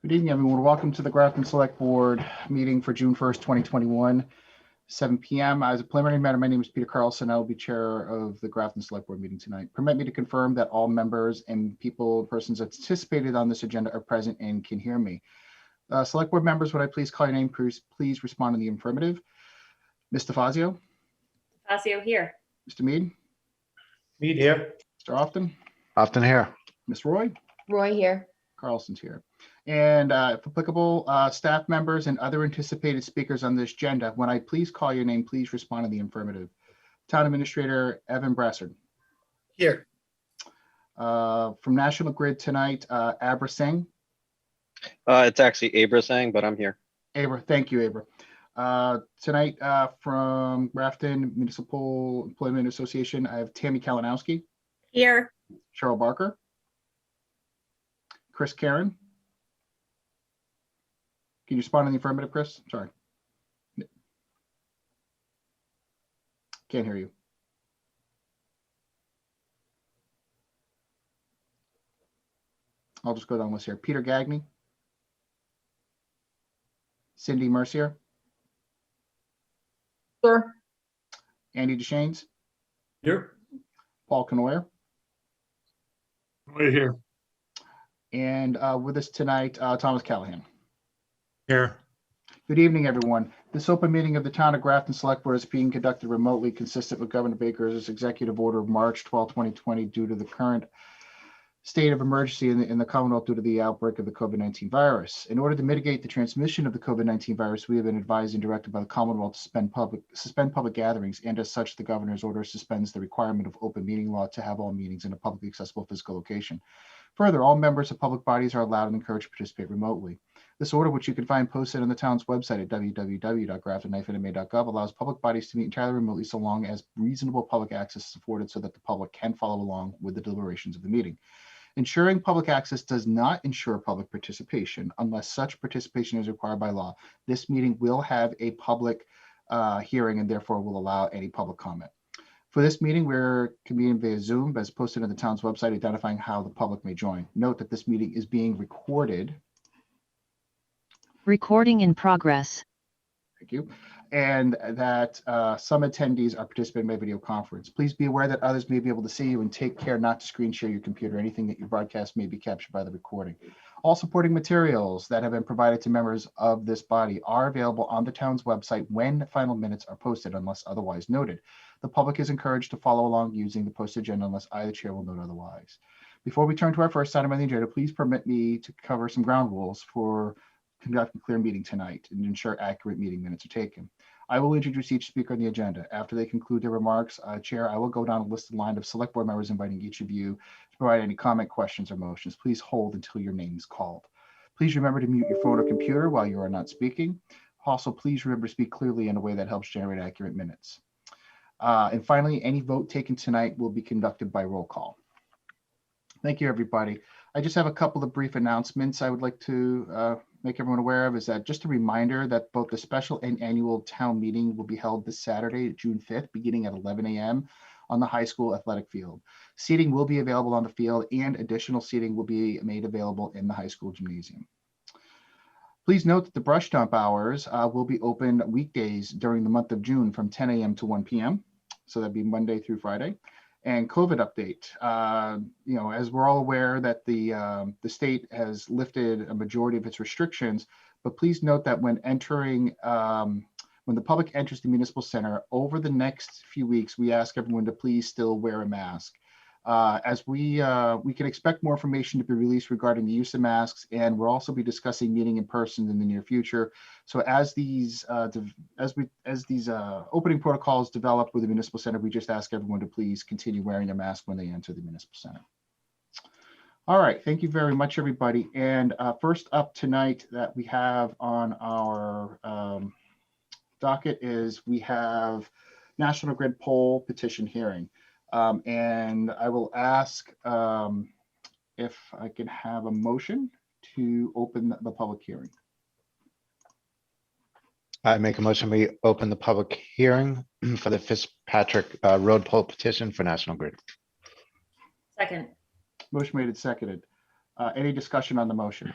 Good evening, everyone. Welcome to the Grafton Select Board meeting for June 1st, 2021, 7 p.m. As a preliminary matter, my name is Peter Carlson. I will be chair of the Grafton Select Board meeting tonight. Permit me to confirm that all members and persons that participated on this agenda are present and can hear me. Select Board members, would I please call your name? Please respond in the affirmative. Ms. DeFazio? DeFazio here. Mr. Mead? Mead here. Mr. Often here. Ms. Roy? Roy here. Carlson's here. And if applicable, staff members and other anticipated speakers on this agenda, when I please call your name, please respond in the affirmative. Town Administrator Evan Brassard. Here. From National Grid tonight, Abra Singh. It's actually Abra saying, but I'm here. Abra, thank you, Abra. Tonight from Grafton Municipal Employment Association, I have Tammy Kalinowski. Here. Cheryl Barker. Chris Karen. Can you respond in the affirmative, Chris? Sorry. Can't hear you. I'll just go down the list here. Peter Gagney. Cindy Mercier. Sir. Andy DeShanes. Here. Paul Canoyer. Right here. And with us tonight, Thomas Callahan. Here. Good evening, everyone. This open meeting of the Town of Grafton Select Board is being conducted remotely, consistent with Governor Baker's executive order of March 12, 2020, due to the current state of emergency in the Commonwealth due to the outbreak of the COVID-19 virus. In order to mitigate the transmission of the COVID-19 virus, we have been advised and directed by the Commonwealth to suspend public gatherings, and as such, the governor's order suspends the requirement of open meeting law to have all meetings in a publicly accessible physical location. Further, all members of public bodies are allowed and encouraged to participate remotely. This order, which you can find posted on the town's website at www.grafton-ma.gov, allows public bodies to meet entirely remotely so long as reasonable public access is afforded so that the public can follow along with the deliberations of the meeting. Ensuring public access does not ensure public participation unless such participation is required by law. This meeting will have a public hearing and therefore will allow any public comment. For this meeting, we're convening via Zoom as posted on the town's website, identifying how the public may join. Note that this meeting is being recorded. Recording in progress. Thank you. And that some attendees are participating by video conference. Please be aware that others may be able to see you, and take care not to screen share your computer. Anything that you broadcast may be captured by the recording. All supporting materials that have been provided to members of this body are available on the town's website when final minutes are posted, unless otherwise noted. The public is encouraged to follow along using the posted agenda unless I, the chair, will note otherwise. Before we turn to our first item on the agenda, please permit me to cover some ground rules for conducting a clear meeting tonight and ensure accurate meeting minutes are taken. I will introduce each speaker on the agenda. After they conclude their remarks, Chair, I will go down a listed line of select board members, inviting each of you to provide any comment, questions, or motions. Please hold until your name is called. Please remember to mute your phone or computer while you are not speaking. Also, please remember to speak clearly in a way that helps generate accurate minutes. And finally, any vote taken tonight will be conducted by roll call. Thank you, everybody. I just have a couple of brief announcements I would like to make everyone aware of. Is that just a reminder that both the special and annual town meeting will be held this Saturday, June 5th, beginning at 11 a.m. on the high school athletic field. Seating will be available on the field, and additional seating will be made available in the high school gymnasium. Please note that the brush dump hours will be open weekdays during the month of June from 10 a.m. to 1 p.m. So that'd be Monday through Friday. And COVID update, as we're all aware that the state has lifted a majority of its restrictions, but please note that when the public enters the municipal center over the next few weeks, we ask everyone to please still wear a mask. As we can expect more information to be released regarding the use of masks, and we'll also be discussing meeting in person in the near future. So as these opening protocols develop with the Municipal Center, we just ask everyone to please continue wearing their mask when they enter the Municipal Center. All right, thank you very much, everybody. And first up tonight that we have on our docket is we have National Grid poll petition hearing. And I will ask if I can have a motion to open the public hearing. I make a motion, we open the public hearing for the Fitzpatrick Road poll petition for National Grid. Second. Motion made and seconded. Any discussion on the motion?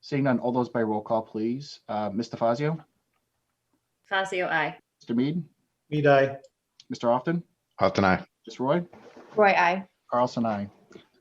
Seeing none, all those by roll call, please. Mr. Fazio? Fazio, aye. Mr. Mead? Mead, aye. Mr. Often? Often aye. Ms. Roy? Roy, I. Carlson, aye.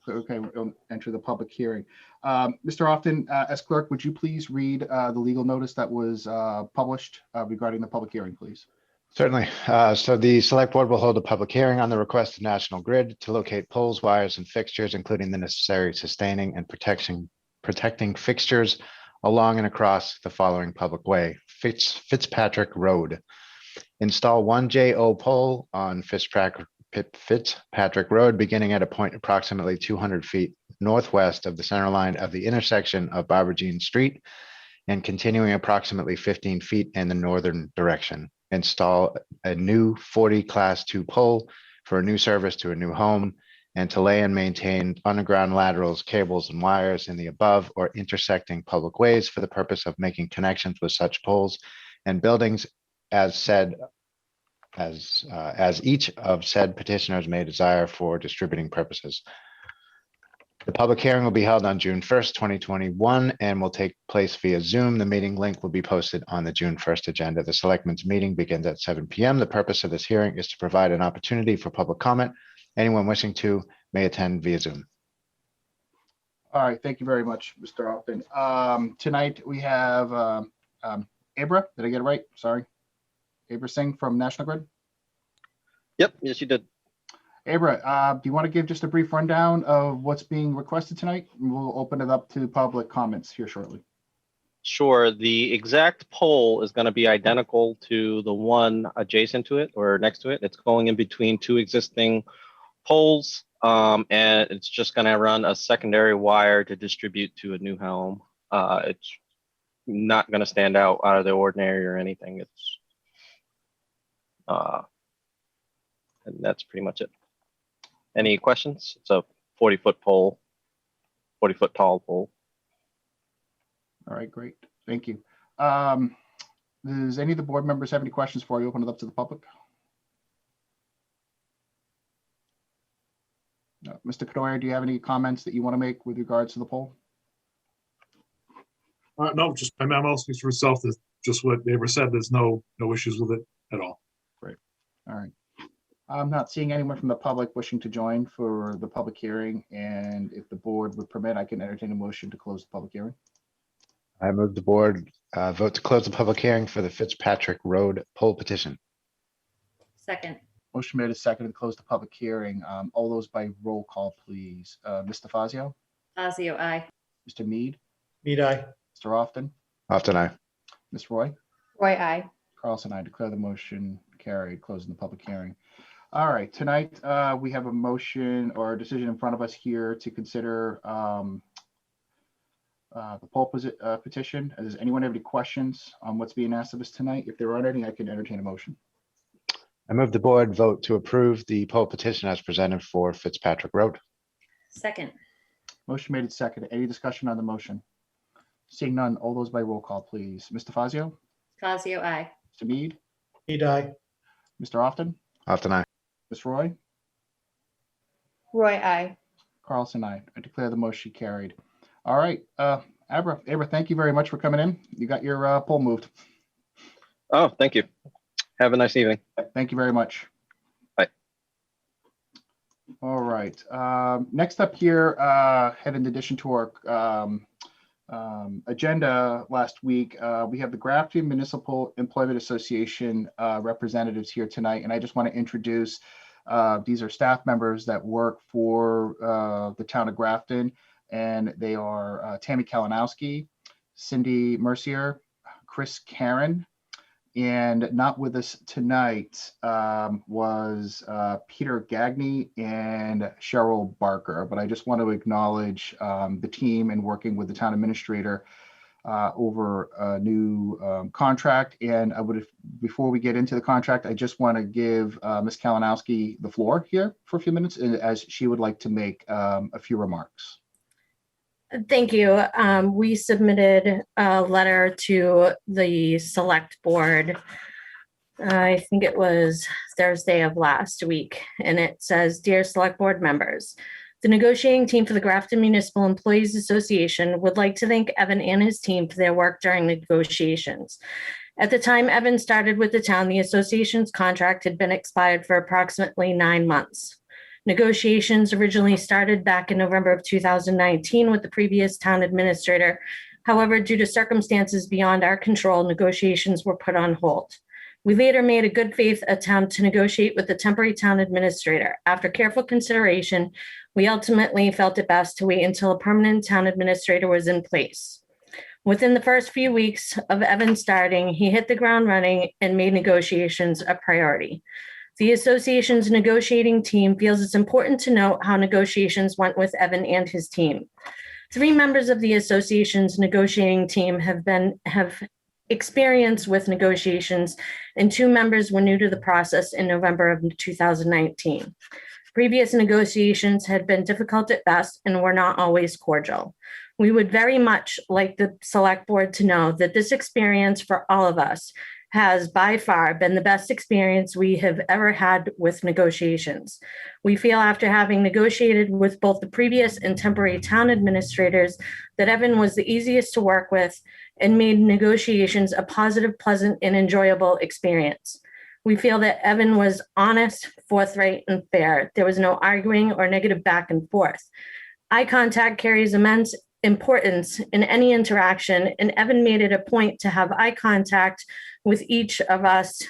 Okay, we'll enter the public hearing. Mr. Often, as clerk, would you please read the legal notice that was published regarding the public hearing, please? Certainly. So the select board will hold a public hearing on the request of National Grid to locate poles, wires, and fixtures, including the necessary sustaining and protecting fixtures along and across the following public way: Fitzpatrick Road. Install one JO pole on Fitzpatrick Road, beginning at a point approximately 200 feet northwest of the center line of the intersection of Barbara Jean Street and continuing approximately 15 feet in the northern direction. Install a new 40 class 2 pole for a new service to a new home, and to lay and maintain underground laterals, cables, and wires in the above or intersecting public ways for the purpose of making connections with such poles and buildings as each of said petitioners may desire for distributing purposes. The public hearing will be held on June 1st, 2021, and will take place via Zoom. The meeting link will be posted on the June 1st agenda. The selectmen's meeting begins at 7 p.m. The purpose of this hearing is to provide an opportunity for public comment. Anyone wishing to may attend via Zoom. All right, thank you very much, Mr. Often. Tonight we have Abra, did I get it right? Sorry. Abra Singh from National Grid. Yep, yes, you did. Abra, do you want to give just a brief rundown of what's being requested tonight? We'll open it up to public comments here shortly. Sure. The exact pole is going to be identical to the one adjacent to it or next to it. It's going in between two existing poles, and it's just going to run a secondary wire to distribute to a new home. It's not going to stand out of the ordinary or anything. It's and that's pretty much it. Any questions? It's a 40-foot pole, 40-foot tall pole. All right, great. Thank you. Does any of the board members have any questions before I open it up to the public? No. Mr. Kadoya, do you have any comments that you want to make with regards to the poll? No, just my memo speaks for itself. That's just what Abra said. There's no issues with it at all. All right. I'm not seeing anyone from the public wishing to join for the public hearing, and if the board would permit, I can entertain a motion to close the public hearing. I move the board vote to close the public hearing for the Fitzpatrick Road poll petition. Second. Motion made a second to close the public hearing. All those by roll call, please. Mr. Fazio, Fazio, aye. Mr. Mead, Mead, aye. Mr. Often, Often aye. Ms. Roy, Roy, I. Carlson, I declare the motion carried, closing the public hearing. All right, tonight we have a motion or a decision in front of us here to consider the poll petition. Does anyone have any questions on what's being asked of us tonight? If there aren't any, I can entertain a motion. I move the board vote to approve the poll petition as presented for Fitzpatrick Road. Second. Motion made and seconded. Any discussion on the motion? Seeing none, all those by roll call, please. Mr. Fazio, Fazio, aye. Mr. Mead, Mead, aye. Mr. Often, Often aye. Ms. Roy, Roy, I. Carlson, I declare the motion carried. All right, Abra, thank you very much for coming in. You got your poll moved. Oh, thank you. Have a nice evening. Thank you very much. Bye. All right. Next up here, had in addition to our agenda last week, we have the Grafton Municipal Employment Association representatives here tonight, and I just want to introduce These are staff members that work for the town of Grafton, and they are Tammy Kalinowski, Cindy Mercier, Chris Karen, and not with us tonight was Peter Gagney and Cheryl Barker. But I just want to acknowledge the team and working with the town administrator over a new contract. And I would, before we get into the contract, I just want to give Ms. Kalinowski the floor here for a few minutes, as she would like to make a few remarks. Thank you. We submitted a letter to the select board. I think it was Thursday of last week, and it says, "Dear select board members, the negotiating team for the Grafton Municipal Employees Association would like to thank Evan and his team for their work during negotiations. At the time Evan started with the town, the association's contract had been expired for approximately 9 months. Negotiations originally started back in November of 2019 with the previous town administrator. However, due to circumstances beyond our control, negotiations were put on hold. We later made a good faith attempt to negotiate with the temporary town administrator. After careful consideration, we ultimately felt it best to wait until a permanent town administrator was in place. Within the first few weeks of Evan starting, he hit the ground running and made negotiations a priority. The association's negotiating team feels it's important to note how negotiations went with Evan and his team. 3 members of the association's negotiating team have experience with negotiations, and 2 members were new to the process in November of 2019. Previous negotiations had been difficult at best and were not always cordial. We would very much like the select board to know that this experience for all of us has by far been the best experience we have ever had with negotiations. We feel after having negotiated with both the previous and temporary town administrators that Evan was the easiest to work with and made negotiations a positive, pleasant, and enjoyable experience. We feel that Evan was honest, forthright, and fair. There was no arguing or negative back and forth. Eye contact carries immense importance in any interaction, and Evan made it a point to have eye contact with each of us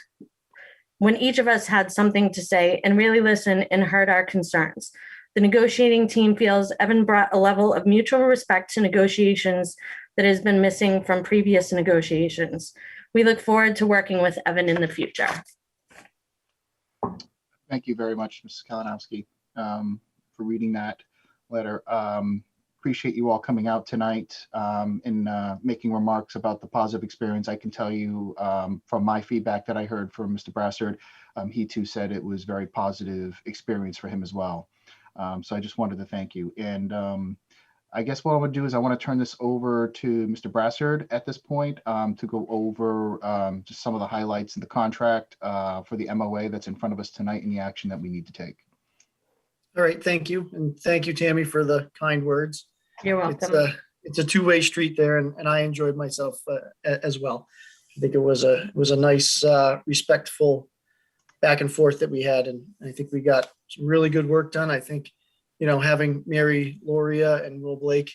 when each of us had something to say and really listen and heard our concerns. The negotiating team feels Evan brought a level of mutual respect to negotiations that has been missing from previous negotiations. We look forward to working with Evan in the future." Thank you very much, Mrs. Kalinowski, for reading that letter. Appreciate you all coming out tonight and making remarks about the positive experience. I can tell you from my feedback that I heard from Mr. Brassard, he too said it was very positive experience for him as well. So I just wanted to thank you. And I guess what I would do is I want to turn this over to Mr. Brassard at this point to go over just some of the highlights in the contract for the MOA that's in front of us tonight and the action that we need to take. All right, thank you. And thank you, Tammy, for the kind words. You're welcome. It's a two-way street there, and I enjoyed myself as well. I think it was a nice, respectful back and forth that we had, and I think we got some really good work done. I think, having Mary Loria and Will Blake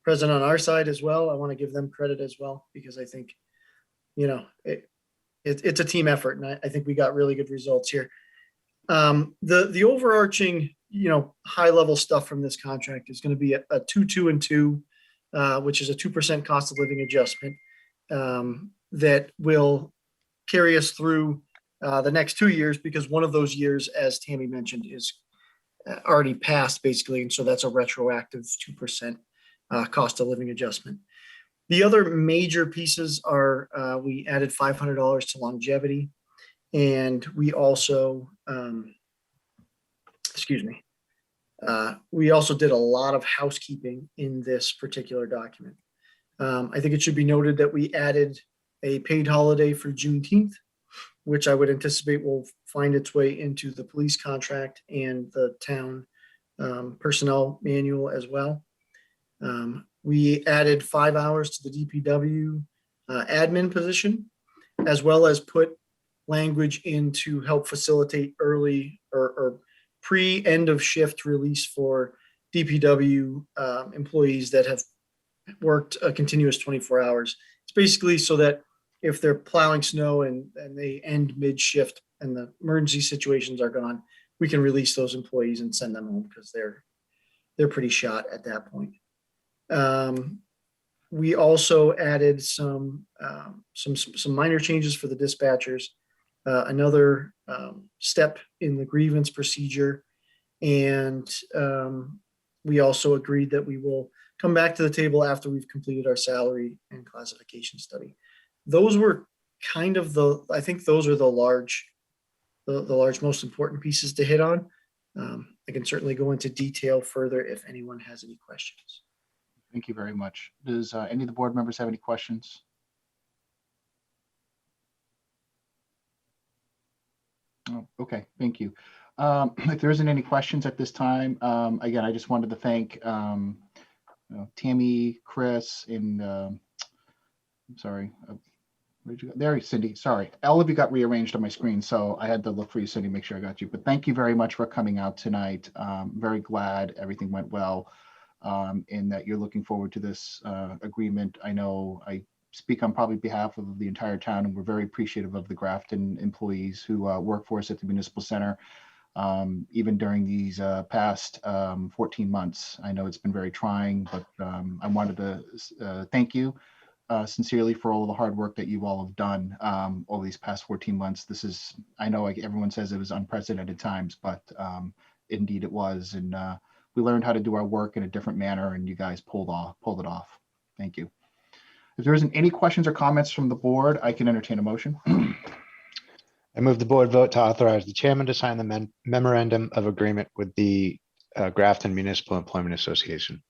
present on our side as well, I want to give them credit as well, because I think, it's a team effort, and I think we got really good results here. The overarching, high level stuff from this contract is going to be a 2-2-2, which is a 2% cost of living adjustment that will carry us through the next 2 years, because one of those years, as Tammy mentioned, is already passed basically. And so that's a retroactive 2% cost of living adjustment. The other major pieces are we added $500 to longevity. And we also, we also did a lot of housekeeping in this particular document. I think it should be noted that we added a paid holiday for Juneteenth, which I would anticipate will find its way into the police contract and the town personnel manual as well. We added 5 hours to the DPW admin position, as well as put language in to help facilitate early or pre-end of shift release for DPW employees that have worked a continuous 24 hours. It's basically so that if they're plowing snow and they end mid shift and the emergency situations are gone, we can release those employees and send them home because they're pretty shot at that point. We also added some minor changes for the dispatchers, another step in the grievance procedure, and we also agreed that we will come back to the table after we've completed our salary and classification study. Those were kind of I think those are the large, most important pieces to hit on. I can certainly go into detail further if anyone has any questions. Thank you very much. Does any of the board members have any questions? Oh, okay, thank you. If there isn't any questions at this time, again, I just wanted to thank Tammy, Chris, and I'm sorry, where'd you go? There, Cindy. Sorry, all of you got rearranged on my screen, so I had to look for you, Cindy, make sure I got you. But thank you very much for coming out tonight. Very glad everything went well, and that you're looking forward to this agreement. I know I speak on probably behalf of the entire town, and we're very appreciative of the Grafton employees who work for us at the Municipal Center. Even during these past 14 months. I know it's been very trying, but I wanted to thank you sincerely for all the hard work that you all have done over these past 14 months. This is, I know like everyone says it was unprecedented times, but indeed it was. And we learned how to do our work in a different manner, and you guys pulled it off. Thank you. If there isn't any questions or comments from the board, I can entertain a motion. I move the board vote to authorize the chairman to sign the memorandum of agreement with the Grafton Municipal Employment Association.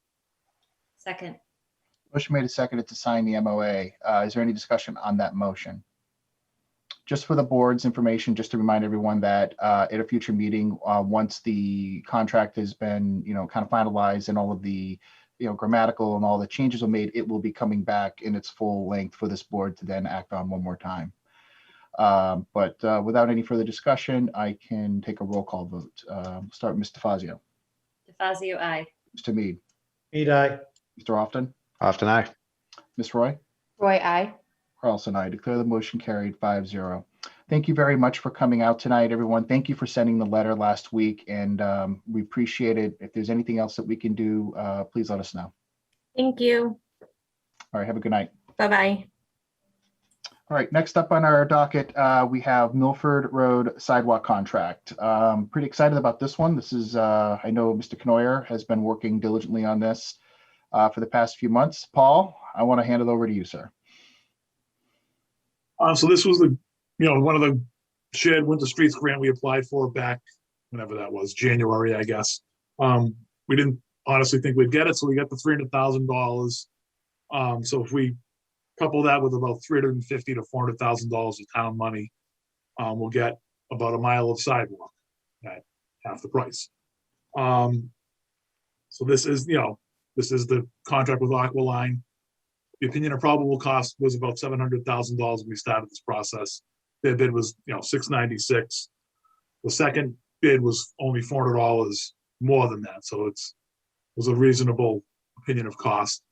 Second. Motion made and seconded to sign the MOA. Is there any discussion on that motion? Just for the board's information, just to remind everyone that at a future meeting, once the contract has been, kind of finalized and all of the, grammatical and all the changes are made, it will be coming back in its full length for this board to then act on one more time. But without any further discussion, I can take a roll call vote. Start with Mr. Fazio. DeFazio, aye. Mr. Mead. Mead, aye. Mr. Often. Often aye. Ms. Roy. Roy, I. Carlson, I declare the motion carried 5-0. Thank you very much for coming out tonight, everyone. Thank you for sending the letter last week, and we appreciate it. If there's anything else that we can do, please let us know. Thank you. All right, have a good night. Bye-bye. All right, next up on our docket, we have Milford Road sidewalk contract. Pretty excited about this one. This is, I know Mr. Knoyer has been working diligently on this for the past few months. Paul, I want to hand it over to you, sir. So this was the, one of the shared winter streets grant we applied for back whenever that was, January, I guess. We didn't honestly think we'd get it, so we got the $300,000. So if we couple that with about $350,000 to $400,000 of town money, we'll get about a mile of sidewalk at half the price. So this is, the contract with Aqualine. The opinion of probable cost was about $700,000 when we started this process. Their bid was, $696. The second bid was only $400 more than that, so it was a reasonable opinion of cost.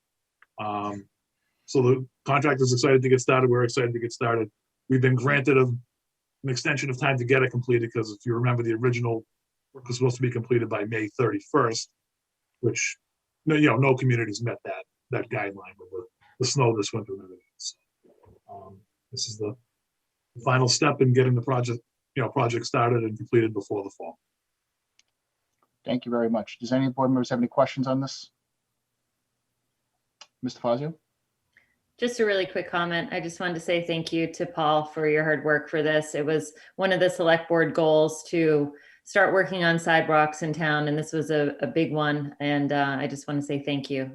So the contractor is excited to get started. We're excited to get started. We've been granted an extension of time to get it completed because if you remember, the original work was supposed to be completed by May 31st, which no communities met that guideline with the snow this winter and everything. So, this is the final step in getting the project started and completed before the fall. Thank you very much. Does any board members have any questions on this? Mr. Fazio? Just a really quick comment. I just wanted to say thank you to Paul for your hard work for this. It was one of the select board goals to start working on sidewalks in town, and this was a big one. And I just want to say thank you.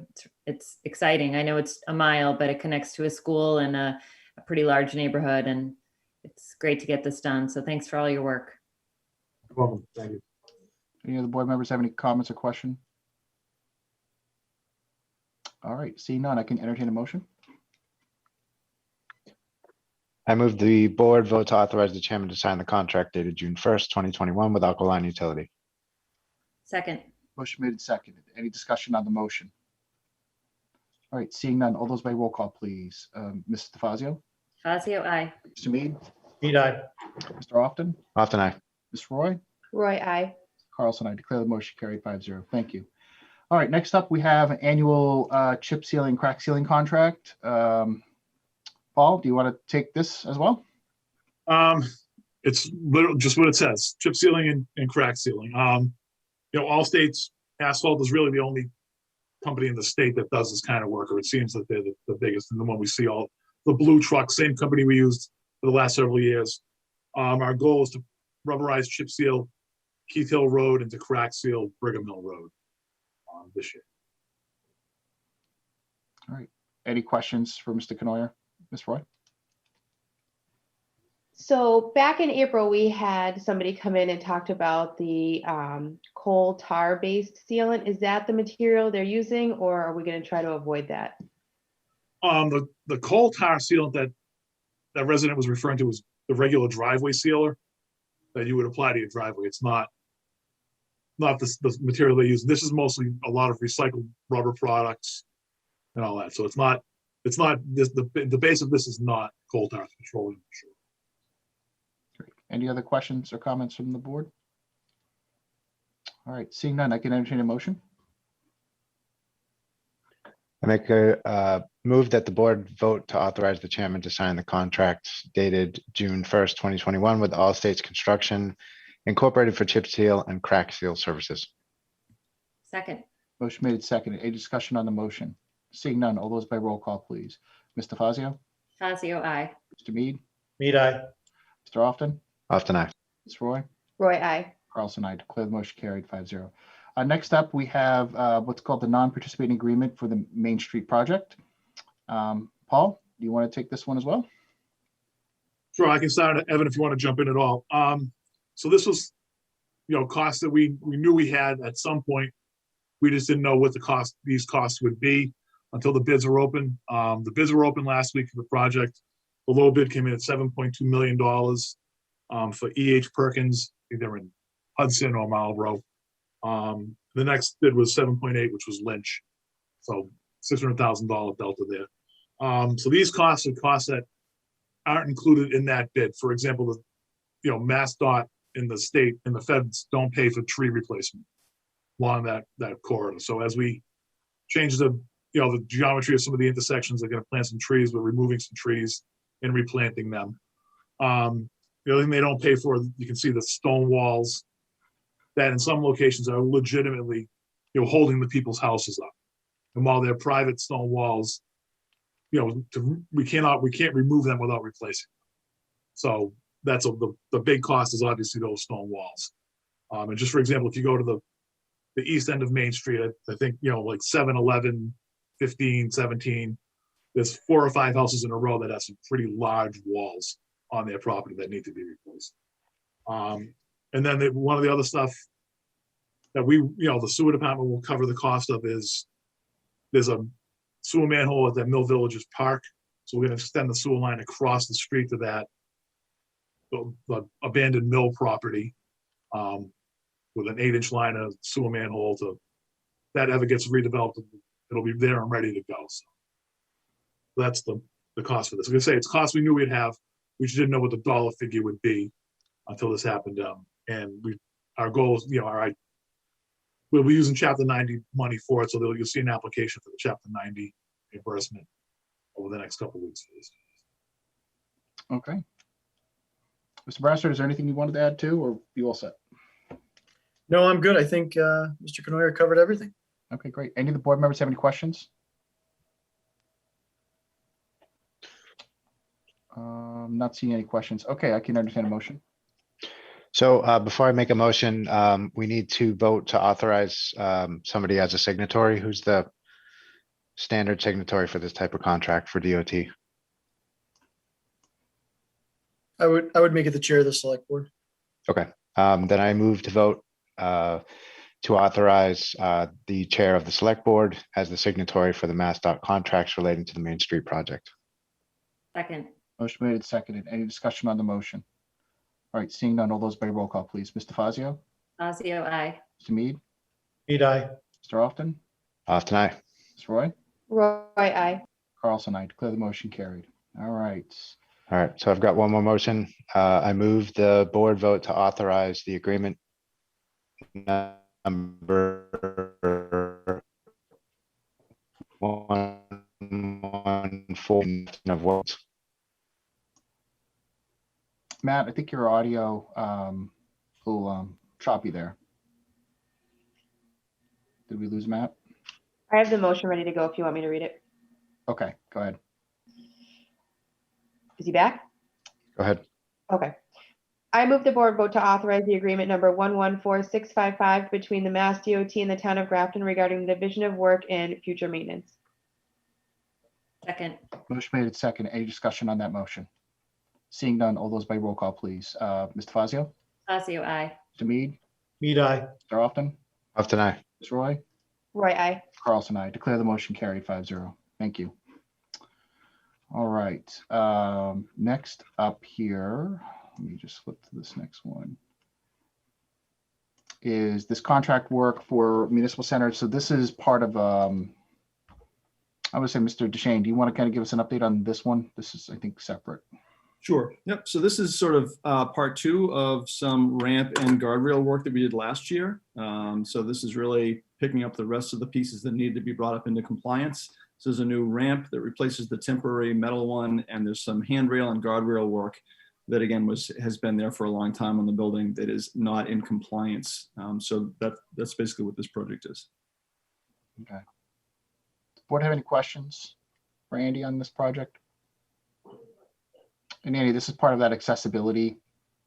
It's exciting. I know it's a mile, but it connects to a school and a pretty large neighborhood, and it's great to get this done. So thanks for all your work. You're welcome. Thank you. Any other board members have any comments or question? All right, seeing none, I can entertain a motion. I move the board vote to authorize the chairman to sign the contract dated June 1st, 2021 with Aqualine Utility. Second. Motion made and seconded. Any discussion on the motion? All right, seeing none, all those by roll call, please. Mr. DeFazio? Fazio, aye. Mr. Mead? Mead, aye. Mr. Often? Often aye. Ms. Roy? Roy, I. Carlson, I declare the motion carried 5-0. Thank you. All right, next up, we have an annual chip sealing, crack sealing contract. Paul, do you want to take this as well? It's literally just what it says, chip sealing and crack sealing. All states, asphalt is really the only company in the state that does this kind of work, or it seems that they're the biggest and the one we see all the blue trucks, same company we used for the last several years. Our goal is to rubberize chip seal Keith Hill Road and to crack seal Brigham Hill Road this year. All right. Any questions for Mr. Canoyer? Ms. Roy? So back in April, we had somebody come in and talked about the coal tar based sealant. Is that the material they're using, or are we going to try to avoid that? The coal tar sealant that resident was referring to was the regular driveway sealer that you would apply to your driveway. It's not the material they use. This is mostly a lot of recycled rubber products and all that. So it's not this, the base of this is not coal tar, it's petroleum. Sure. Great. Any other questions or comments from the board? All right, seeing none, I can entertain a motion. I make a move that the board vote to authorize the chairman to sign the contract dated June 1st, 2021 with All States Construction Incorporated for chip seal and crack seal services. Second. Motion made and seconded. Any discussion on the motion? Seeing none, all those by roll call, please. Mr. Fazio? Fazio, I. Mr. Mead? Mead, aye. Mr. Often? Often aye. Ms. Roy? Roy, I. Carlson, I declare the motion carried 5-0. Next up, we have what's called the non-participating agreement for the Main Street project. Paul, do you want to take this one as well? Sure, I can start, Evan, if you want to jump in at all. So this was, costs that we knew we had at some point. We just didn't know what these costs would be until the bids were open. The bids were open last week for the project. The low bid came in at $7.2 million for E.H. Perkins, either in Hudson or Marlboro. The next bid was 7.8, which was Lynch. So $600,000 delta there. So these costs are costs that aren't included in that bid. For example, MassDOT in the state and the feds don't pay for tree replacement along that corridor. So as we change the geometry of some of the intersections, they're going to plant some trees. We're removing some trees and replanting them. The other thing they don't pay for, you can see the stone walls that in some locations are legitimately, holding the people's houses up. And while they're private stone walls, we can't remove them without replacing them. So that's the big cost is obviously those stone walls. And just for example, if you go to the east end of Main Street, I think, like 7, 11, 15, 17, there's 4 or 5 houses in a row that have some pretty large walls on their property that need to be replaced. And then one of the other stuff that the sewer department will cover the cost of is there's a sewer manhole at that Mill Villages Park. So we're going to extend the sewer line across the street to that the abandoned mill property with an 8-inch line of sewer manhole. To that ever gets redeveloped, it'll be there and ready to go. So that's the cost for this. Like I say, it's cost we knew we'd have. We just didn't know what the dollar figure would be until this happened. And our goal is, we'll be using Chapter 90 money for it. So you'll see an application for the Chapter 90 reimbursement over the next couple of weeks for this. Okay. Mr. Brassard, is there anything you wanted to add to, or you all set? No, I'm good. I think Mr. Canoyer covered everything. Okay, great. Any of the board members have any questions? Not seeing any questions. Okay, I can entertain a motion. So before I make a motion, we need to vote to authorize somebody as a signatory. Who's the standard signatory for this type of contract for DOT? I would make it the chair of the select board. Okay, then I move to vote to authorize the chair of the select board as the signatory for the MassDOT contracts relating to the Main Street project. Second. Motion made and seconded. Any discussion on the motion? All right, seeing none, all those by roll call, please. Mr. Fazio? Fazio, I. Mr. Mead? Mead, aye. Mr. Often? Often aye. Ms. Roy? Roy, I. Carlson, I declare the motion carried. All right. All right, so I've got one more motion. I move the board vote to authorize the agreement number 114 of votes. Matt, I think your audio little choppy there. Did we lose Matt? I have the motion ready to go if you want me to read it. Okay, go ahead. Is he back? Go ahead. Okay. I move the board vote to authorize the agreement number 114655 between the Mass DOT and the town of Grafton regarding the division of work and future maintenance. Second. Motion made and second. Any discussion on that motion? Seeing none, all those by roll call, please. Mr. Fazio? Fazio, aye. Mr. Mead? Mead, aye. Mr. Often? Often aye. Ms. Roy? Roy, aye. Carlson, I declare the motion carried 5-0. Thank you. All right. Next up here, let me just flip to this next one, is this contract work for Municipal Center. So this is part of, I would say, Mr. Deshane, do you want to kind of give us an update on this one? This is, I think, separate. Sure. Yep. So this is sort of part two of some ramp and guardrail work that we did last year. So this is really picking up the rest of the pieces that need to be brought up into compliance. So there's a new ramp that replaces the temporary metal one, and there's some handrail and guardrail work that again has been there for a long time on the building that is not in compliance. So that's basically what this project is. Okay. Does the board have any questions for Andy on this project? And Andy, this is part of that accessibility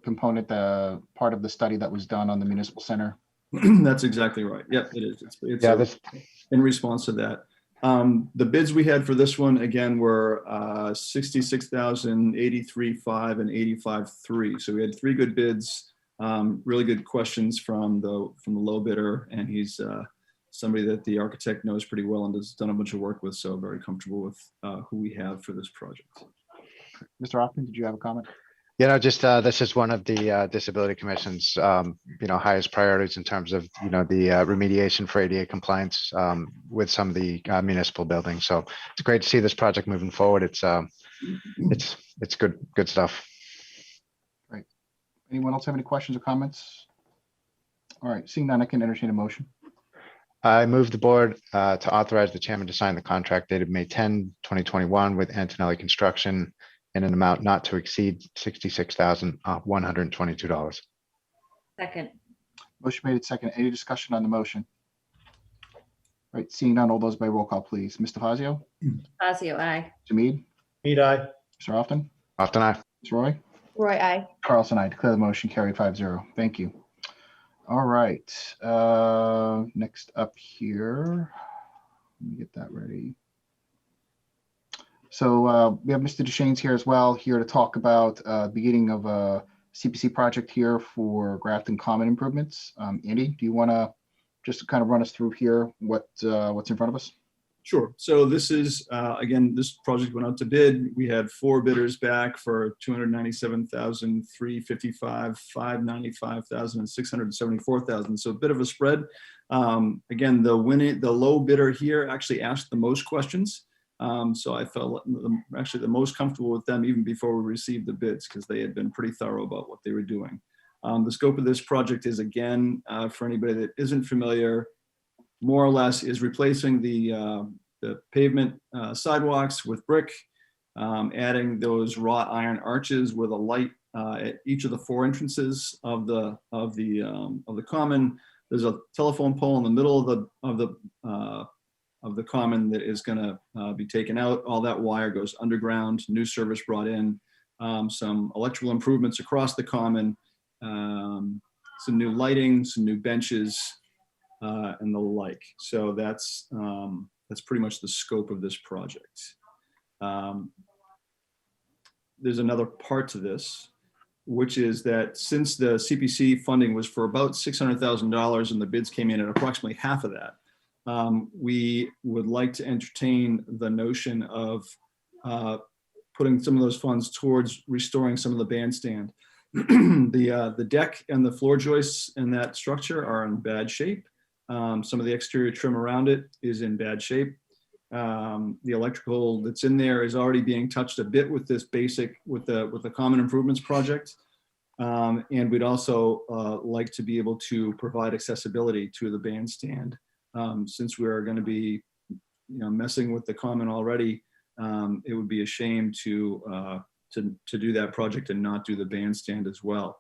component, the part of the study that was done on the Municipal Center. That's exactly right. Yep, it is. It's Yeah, this, in response to that. The bids we had for this one again were 66,000, 83,500, and 85,300. So we had three good bids, really good questions from the low bidder, and he's somebody that the architect knows pretty well and has done a bunch of work with. So very comfortable with who we have for this project. Mr. Hoffman, did you have a comment? just this is one of the Disability Commission's highest priorities in terms of the remediation for ADA compliance with some of the municipal buildings. So it's great to see this project moving forward. It's good stuff. Great. Anyone else have any questions or comments? All right, seeing none, I can entertain a motion. I move the board to authorize the chairman to sign the contract dated May 10, 2021 with Antonelli Construction in an amount not to exceed $66,122. Second. Motion made and second. Any discussion on the motion? All right, seeing none, all those by roll call, please. Mr. Fazio? Fazio, aye. Mr. Mead? Mead, aye. Mr. Often? Often aye. Ms. Roy? Roy, aye. Carlson, I declare the motion carried 5-0. Thank you. All right, next up here, let me get that ready. So we have Mr. Deshane's here as well, here to talk about beginning of a CPC project here for Grafton Common improvements. Andy, do you want to just kind of run us through here what's in front of us? Sure. So this is, again, this project went out to bid. We had 4 bidders back for $297,355, $595,000, and $674,000. So a bit of a spread. Again, the low bidder here actually asked the most questions. So I felt actually the most comfortable with them even before we received the bids, because they had been pretty thorough about what they were doing. The scope of this project is, again, for anybody that isn't familiar, more or less is replacing the pavement sidewalks with brick, adding those wrought iron arches with a light at each of the 4 entrances of the common. There's a telephone pole in the middle of the common that is going to be taken out. All that wire goes underground. New service brought in. Some electrical improvements across the common. Some new lighting. Some new benches. And the like. So that's pretty much the scope of this project. There's another part to this, which is that since the CPC funding was for about $600,000 and the bids came in at approximately half of that, we would like to entertain the notion of putting some of those funds towards restoring some of the bandstand. The deck and the floor joists in that structure are in bad shape. Some of the exterior trim around it is in bad shape. The electrical that's in there is already being touched a bit with this with the common improvements project. And we'd also like to be able to provide accessibility to the bandstand. Since we're going to be, messing with the common already, it would be a shame to do that project and not do the bandstand as well.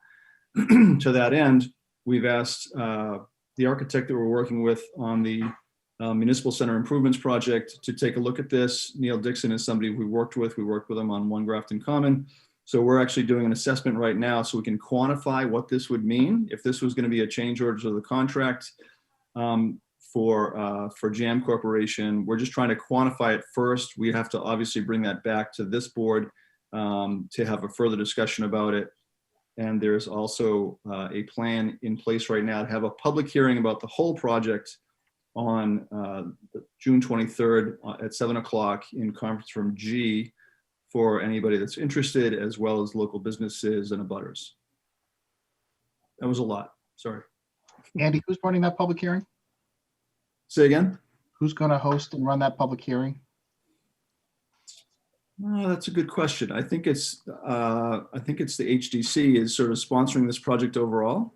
To that end, we've asked the architect that we're working with on the Municipal Center Improvements Project to take a look at this. Neil Dixon is somebody we worked with. We worked with him on One Grafton Common. So we're actually doing an assessment right now so we can quantify what this would mean if this was going to be a change order to the contract for Jam Corporation. We're just trying to quantify it first. We have to obviously bring that back to this board to have a further discussion about it. And there's also a plan in place right now to have a public hearing about the whole project on June 23rd at 7 o'clock in conference room G for anybody that's interested, as well as local businesses and abutters. That was a lot, sorry. Andy, who's running that public hearing? Say again? Who's going to host and run that public hearing? That's a good question. I think it's the HDC is sort of sponsoring this project overall.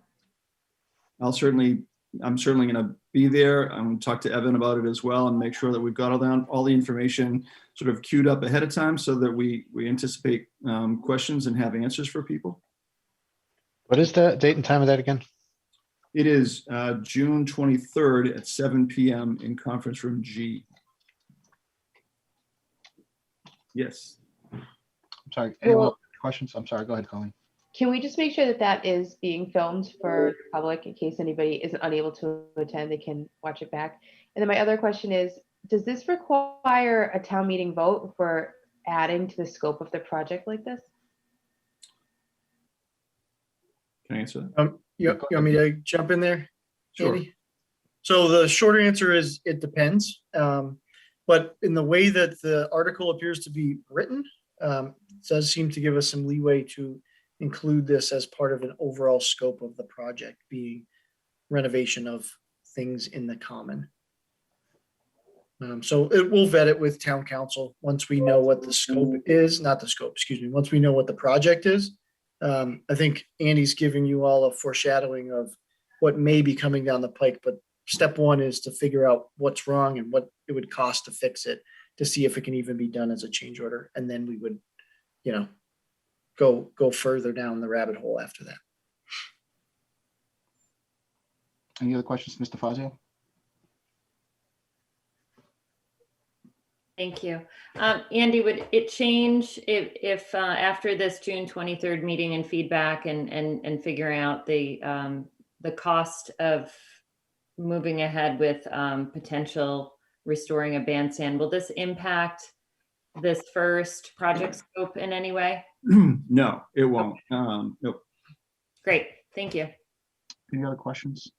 I'm certainly going to be there. I'm going to talk to Evan about it as well and make sure that we've got all the information sort of queued up ahead of time so that we anticipate questions and have answers for people. What is the date and time of that again? It is June 23rd at 7 p.m. in conference room G. Yes. I'm sorry. Anyone have questions? I'm sorry. Go ahead, Colleen. Can we just make sure that that is being filmed for the public in case anybody is unable to attend, they can watch it back? And then my other question is, does this require a town meeting vote for adding to the scope of the project like this? Can I answer that? You want me to jump in there, Sure. Andy? So the short answer is it depends. But in the way that the article appears to be written, it does seem to give us some leeway to include this as part of an overall scope of the project, being renovation of things in the common. So we'll vet it with town council once we know what the scope is, not the scope, excuse me, once we know what the project is. I think Andy's giving you all a foreshadowing of what may be coming down the pike, but step one is to figure out what's wrong and what it would cost to fix it, to see if it can even be done as a change order. And then we would, go further down the rabbit hole after that. Any other questions, Mr. Fazio? Thank you. Andy, would it change if after this June 23rd meeting and feedback and figuring out the cost of moving ahead with potential restoring a bandstand, will this impact this first project scope in any way? No, it won't. Nope. Great, thank you. Any other questions?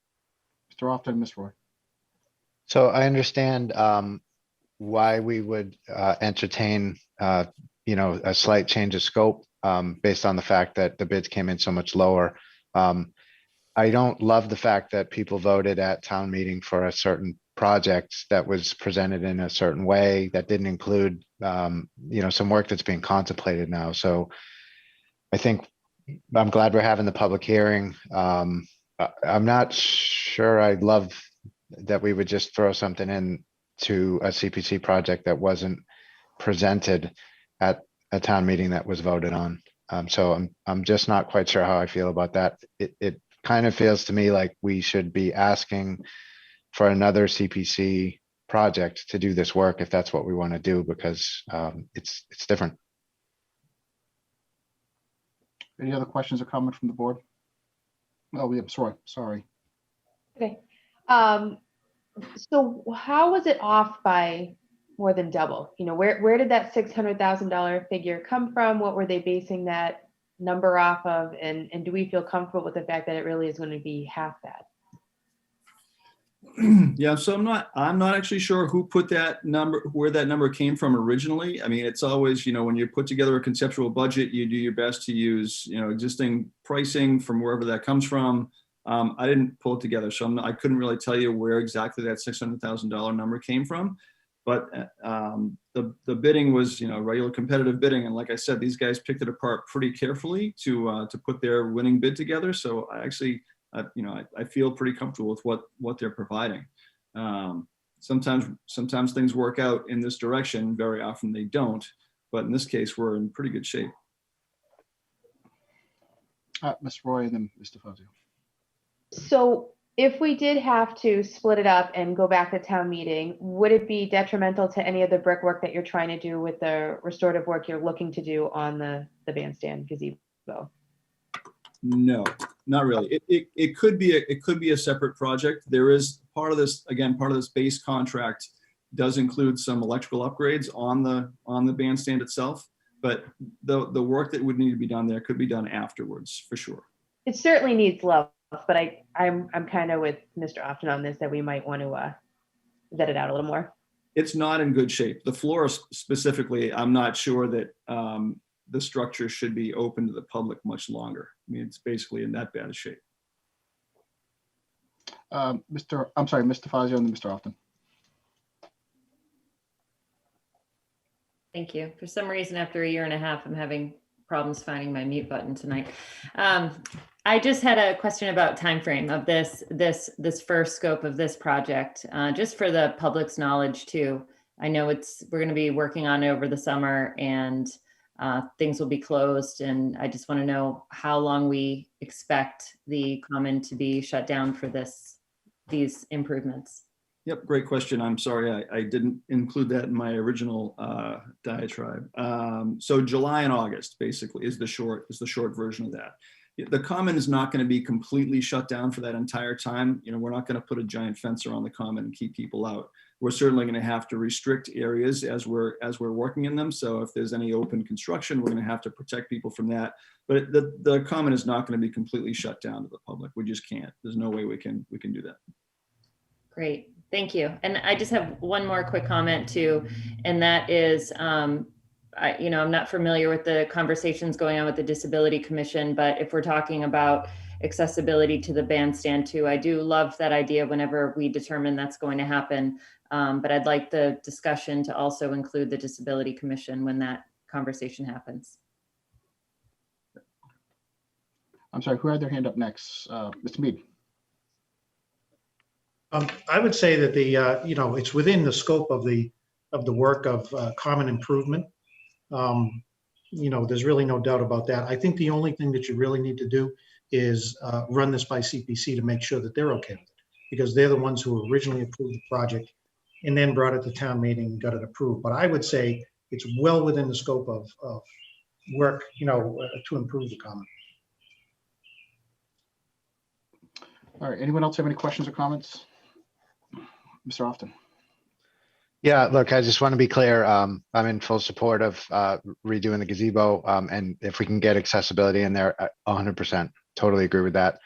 Mr. Often, Ms. Roy. So I understand why we would entertain, a slight change of scope based on the fact that the bids came in so much lower. I don't love the fact that people voted at town meeting for a certain project that was presented in a certain way that didn't include, some work that's being contemplated now. So I think I'm glad we're having the public hearing. I'm not sure I'd love that we would just throw something in to a CPC project that wasn't presented at a town meeting that was voted on. So I'm just not quite sure how I feel about that. It kind of feels to me like we should be asking for another CPC project to do this work if that's what we want to do, because it's different. Any other questions or comments from the board? Oh, we have sorry. Okay. So how was it off by more than double? Where did that $600,000 figure come from? What were they basing that number off of? And do we feel comfortable with the fact that it really is going to be half that? Yeah, so I'm not actually sure who put that number, where that number came from originally. I mean, it's always, when you put together a conceptual budget, you do your best to use, existing pricing from wherever that comes from. I didn't pull it together, so I couldn't really tell you where exactly that $600,000 number came from. But the bidding was, regular competitive bidding. And like I said, these guys picked it apart pretty carefully to put their winning bid together. So I actually, I feel pretty comfortable with what they're providing. Sometimes things work out in this direction. Very often they don't. But in this case, we're in pretty good shape. Ms. Roy and then Mr. Fazio. So if we did have to split it up and go back to town meeting, would it be detrimental to any of the brickwork that you're trying to do with the restorative work you're looking to do on the bandstand gazebo? No, not really. It could be a separate project. There is part of this base contract does include some electrical upgrades on the bandstand itself, but the work that would need to be done there could be done afterwards for sure. It certainly needs love, but I'm kind of with Mr. Often on this, that we might want to vet it out a little more. It's not in good shape. The floor specifically, I'm not sure that the structure should be open to the public much longer. I mean, it's basically in that bad a shape. Mr. Fazio and then Mr. Often. Thank you. For some reason, after 1.5 years, I'm having problems finding my mute button tonight. I just had a question about timeframe of this first scope of this project, just for the public's knowledge too. I know we're going to be working on it over the summer, and things will be closed, and I just want to know how long we expect the common to be shut down for these improvements. Yep, great question. I'm sorry I didn't include that in my original diatribe. So July and August basically is the short version of that. The common is not going to be completely shut down for that entire time. We're not going to put a giant fence around the common and keep people out. We're certainly going to have to restrict areas as we're working in them. So if there's any open construction, we're going to have to protect people from that. But the common is not going to be completely shut down to the public. We just can't. There's no way we can do that. Great, thank you. And I just have one more quick comment too, and that is, I'm not familiar with the conversations going on with the Disability Commission, but if we're talking about accessibility to the bandstand too, I do love that idea whenever we determine that's going to happen. But I'd like the discussion to also include the Disability Commission when that conversation happens. I'm sorry, who had their hand up next? Mr. Mead. I would say that it's within the scope of the work of common improvement. There's really no doubt about that. I think the only thing that you really need to do is run this by CPC to make sure that they're okay with it, because they're the ones who originally approved the project and then brought it to town meeting and got it approved. But I would say it's well within the scope of work, to improve the common. All right, anyone else have any questions or comments? Mr. Often. Yeah, look, I just want to be clear. I'm in full support of redoing the gazebo, and if we can get accessibility in there, 100%, totally agree with that.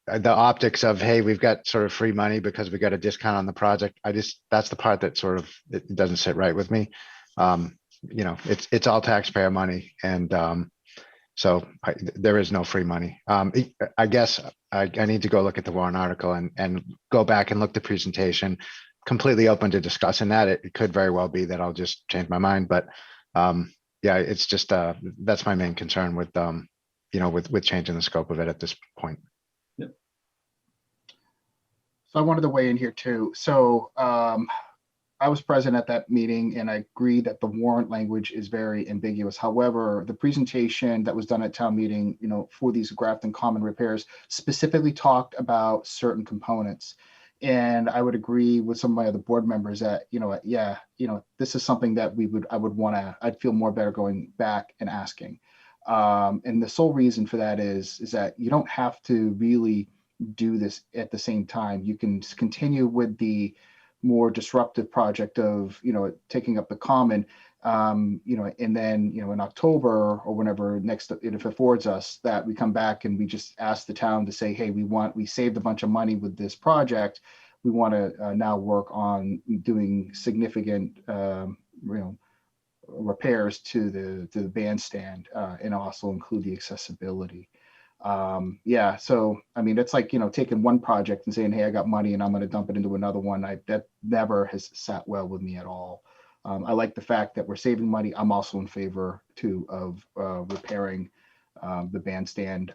The optics of, hey, we've got sort of free money because we got a discount on the project. That's the part that sort of, it doesn't sit right with me. It's all taxpayer money, and so there is no free money. I guess I need to go look at the warrant article and go back and look at the presentation. Completely open to discussing that. It could very well be that I'll just change my mind, but yeah, it's just that's my main concern with with changing the scope of it at this point. Yep. So I wanted to weigh in here too. So I was present at that meeting, and I agree that the warrant language is very ambiguous. However, the presentation that was done at town meeting, for these Grafton Common repairs specifically talked about certain components. And I would agree with some of my other board members that, this is something that I'd feel more better going back and asking. And the sole reason for that is that you don't have to really do this at the same time. You can continue with the more disruptive project of, taking up the common, and then, in October or whenever next, if it affords us that, we come back and we just ask the town to say, hey, we saved a bunch of money with this project. We want to now work on doing significant, repairs to the bandstand, and also include the accessibility. Yeah, so I mean, it's like, taking one project and saying, hey, I got money and I'm going to dump it into another one. That never has sat well with me at all. I like the fact that we're saving money. I'm also in favor too of repairing the bandstand,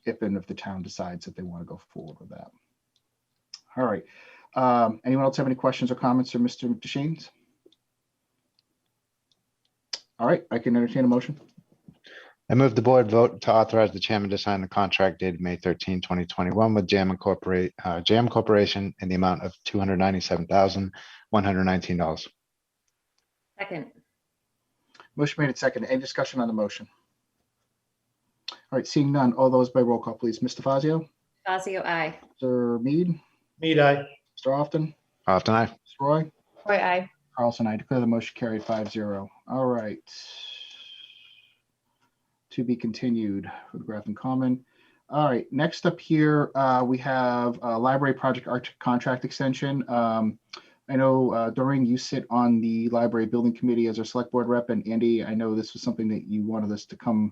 if the town decides that they want to go forward with that. All right. Anyone else have any questions or comments for Mr. McDeshanes? All right, I can entertain a motion. I move the board vote to authorize the chairman to sign the contract dated May 13, 2021 with Jam Corporation in the amount of $297,119. Second. Motion made and seconded. Any discussion on the motion? All right, seeing none, all those by roll call, please. Mr. Fazio? Fazio, aye. Mr. Mead? Mead, aye. Mr. Austin? Often I. Ms. Roy? Roy, aye. Carlson, I declare the motion carried 5-0. All right. To be continued for the Grafton Common. All right, next up here, we have a library project contract extension. I know, Doreen, you sit on the library building committee as our select board rep, and Andy, I know this was something that you wanted us to come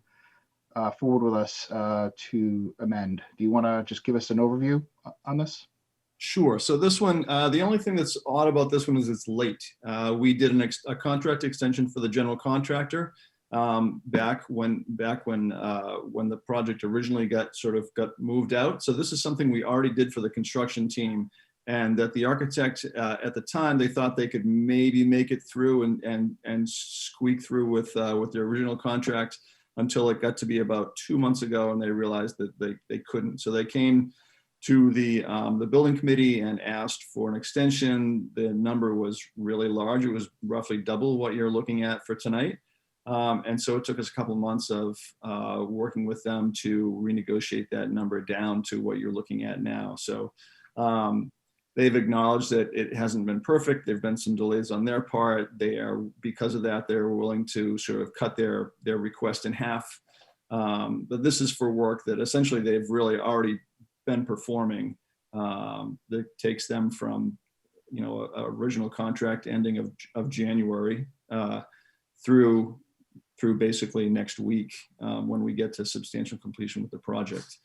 forward with us to amend. Do you want to just give us an overview on this? Sure. So this one, the only thing that's odd about this one is it's late. We did a contract extension for the general contractor back when the project originally got moved out. So this is something we already did for the construction team, and that the architect at the time, they thought they could maybe make it through and squeak through with their original contract until it got to be about 2 months ago, and they realized that they couldn't. So they came to the building committee and asked for an extension. The number was really large. It was roughly double what you're looking at for tonight. And so it took us a couple of months of working with them to renegotiate that number down to what you're looking at now. So they've acknowledged that it hasn't been perfect. There've been some delays on their part. Because of that, they're willing to sort of cut their request in half. But this is for work that essentially they've really already been performing. That takes them from, original contract ending of January through basically next week when we get to substantial completion with the project.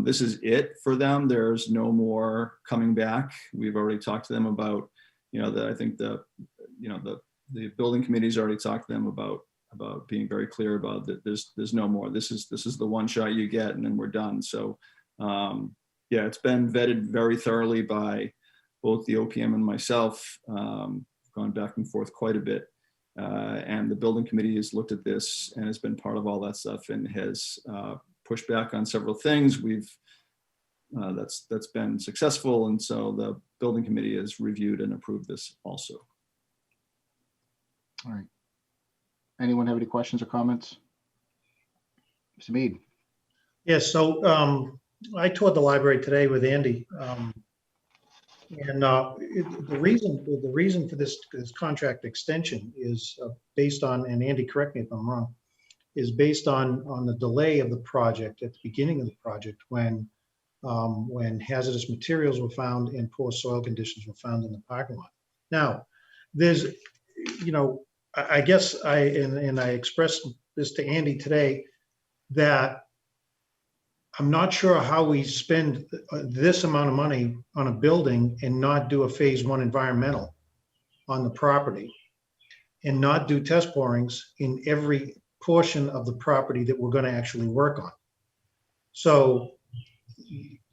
This is it for them. There's no more coming back. We've already talked to them about, I think the building committee's already talked to them about being very clear about that. There's no more. This is the one shot you get, and then we're done. So yeah, it's been vetted very thoroughly by both the OPM and myself, gone back and forth quite a bit. And the building committee has looked at this and has been part of all that stuff and has pushed back on several things. That's been successful. And so the building committee has reviewed and approved this also. All right. Anyone have any questions or comments? Mr. Mead? Yes, so I toured the library today with Andy. The reason for this contract extension is based on, and Andy, correct me if I'm wrong, is based on the delay of the project at the beginning of the project when hazardous materials were found and poor soil conditions were found in the parking lot. Now, there's, I guess I expressed this to Andy today, that I'm not sure how we spend this amount of money on a building and not do a phase 1 environmental on the property and not do test borings in every portion of the property that we're going to actually work on. So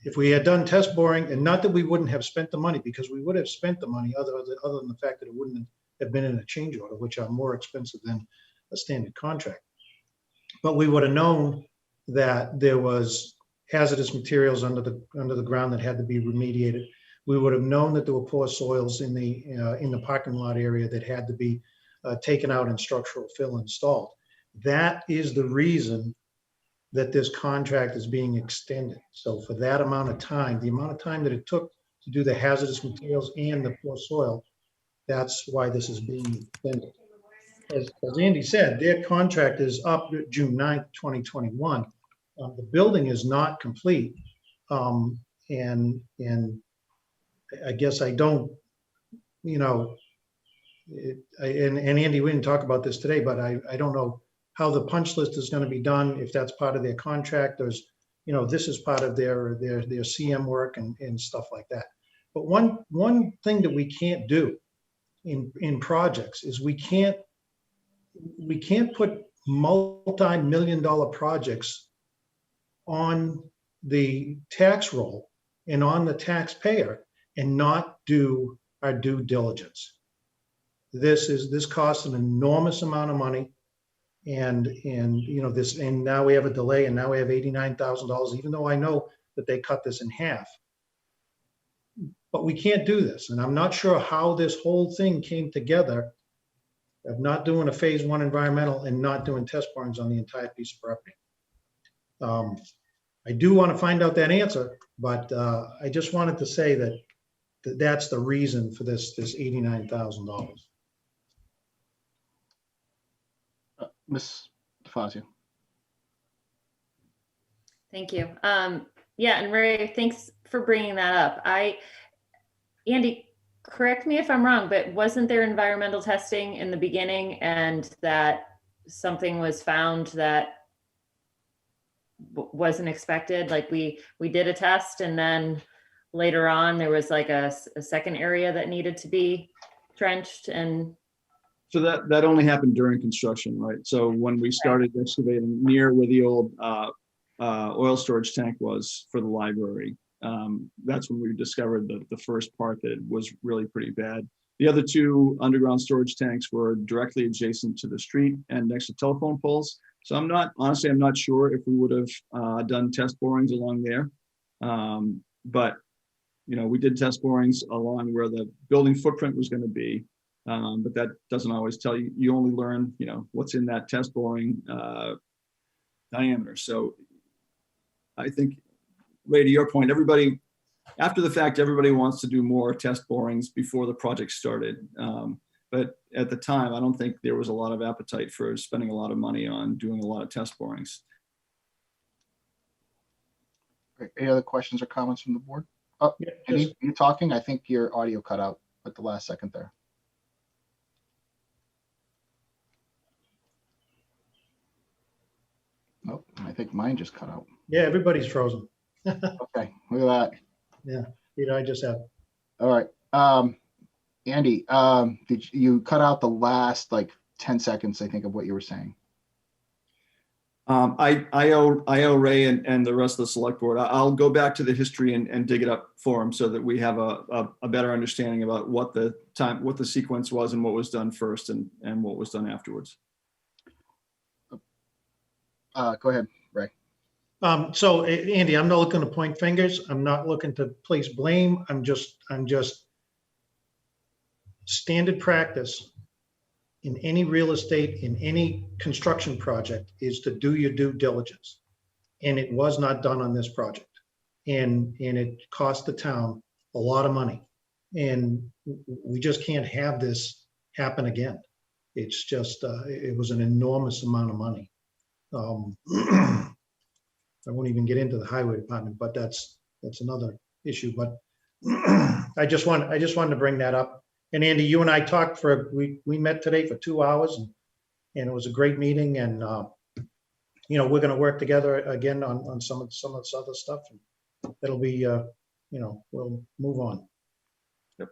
if we had done test boring, and not that we wouldn't have spent the money, because we would have spent the money other than the fact that it wouldn't have been in a change order, which are more expensive than a standard contract. But we would have known that there was hazardous materials under the ground that had to be remediated. We would have known that there were poor soils in the parking lot area that had to be taken out and structural fill installed. That is the reason that this contract is being extended. So for that amount of time, the amount of time that it took to do the hazardous materials and the poor soil, that's why this is being extended. As Andy said, their contract is up June 9th, 2021. The building is not complete. And I guess I don't, and Andy, we didn't talk about this today, but I don't know how the punch list is going to be done, if that's part of their contract, or this is part of their CM work and stuff like that. But one thing that we can't do in projects is we can't put multi-million-dollar projects on the tax roll and on the taxpayer and not do our due diligence. This costs an enormous amount of money, and now we have a delay, and now we have $89,000, even though I know that they cut this in half. But we can't do this, and I'm not sure how this whole thing came together of not doing a phase 1 environmental and not doing test borings on the entire piece of property. I do want to find out that answer, but I just wanted to say that's the reason for this $89,000. Ms. DeFazio. Thank you. Yeah, and Ray, thanks for bringing that up. Andy, correct me if I'm wrong, but wasn't there environmental testing in the beginning and that something was found that wasn't expected? Like we did a test and then later on there was like a second area that needed to be trenched, and So that only happened during construction, right? So when we started excavating near where the old oil storage tank was for the library, that's when we discovered the first part that was really pretty bad. The other two underground storage tanks were directly adjacent to the street and next to telephone poles. So I'm not sure if we would have done test borings along there. But we did test borings along where the building footprint was going to be. But that doesn't always tell you. You only learn, what's in that test boring diameter. So I think, Ray, to your point, after the fact, everybody wants to do more test borings before the project started. But at the time, I don't think there was a lot of appetite for spending a lot of money on doing a lot of test borings. Great. Any other questions or comments from the board? Oh, Yeah, Andy, you talking? I think your audio cut out at the last second there. Nope, I think mine just cut out. Yeah, everybody's frozen. Okay, look at that. I just have. All right. Andy, did you cut out the last 10 seconds, I think, of what you were saying? I owe Ray and the rest of the select board. I'll go back to the history and dig it up for him so that we have a better understanding about what the sequence was and what was done first and what was done afterwards. Go ahead, Ray. So Andy, I'm not looking to point fingers. I'm not looking to place blame. I'm just standard practice in any real estate, in any construction project, is to do your due diligence. And it was not done on this project. And it cost the town a lot of money. And we just can't have this happen again. It's just, it was an enormous amount of money. I won't even get into the highway department, but that's another issue. But I just wanted to bring that up. And Andy, you and I talked we met today for 2 hours, and it was a great meeting. And we're going to work together again on some of this other stuff. And it'll be we'll move on. Yep.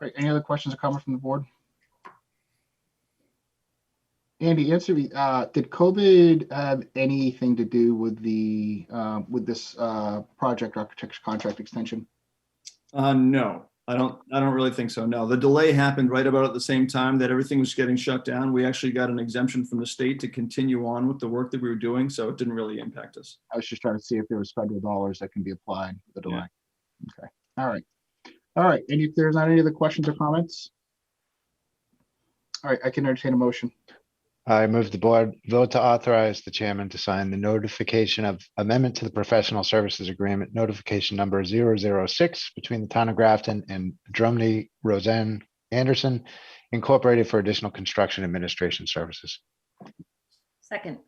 All right. Any other questions or comments from the board? Andy, answer me. Did COVID have anything to do with with this project architecture contract extension? No, I don't really think so. No, the delay happened right about at the same time that everything was getting shut down. We actually got an exemption from the state to continue on with the work that we were doing, so it didn't really impact us. I was just trying to see if there was federal dollars that can be applied for the delay. Yeah. Okay. All right. And if there's not any other questions or comments, all right, I can entertain a motion. I move the board vote to authorize the chairman to sign the notification of amendment to the professional services agreement, notification number 006, between the town of Grafton and Drumney Roseanne Anderson Incorporated for additional construction administration services. second.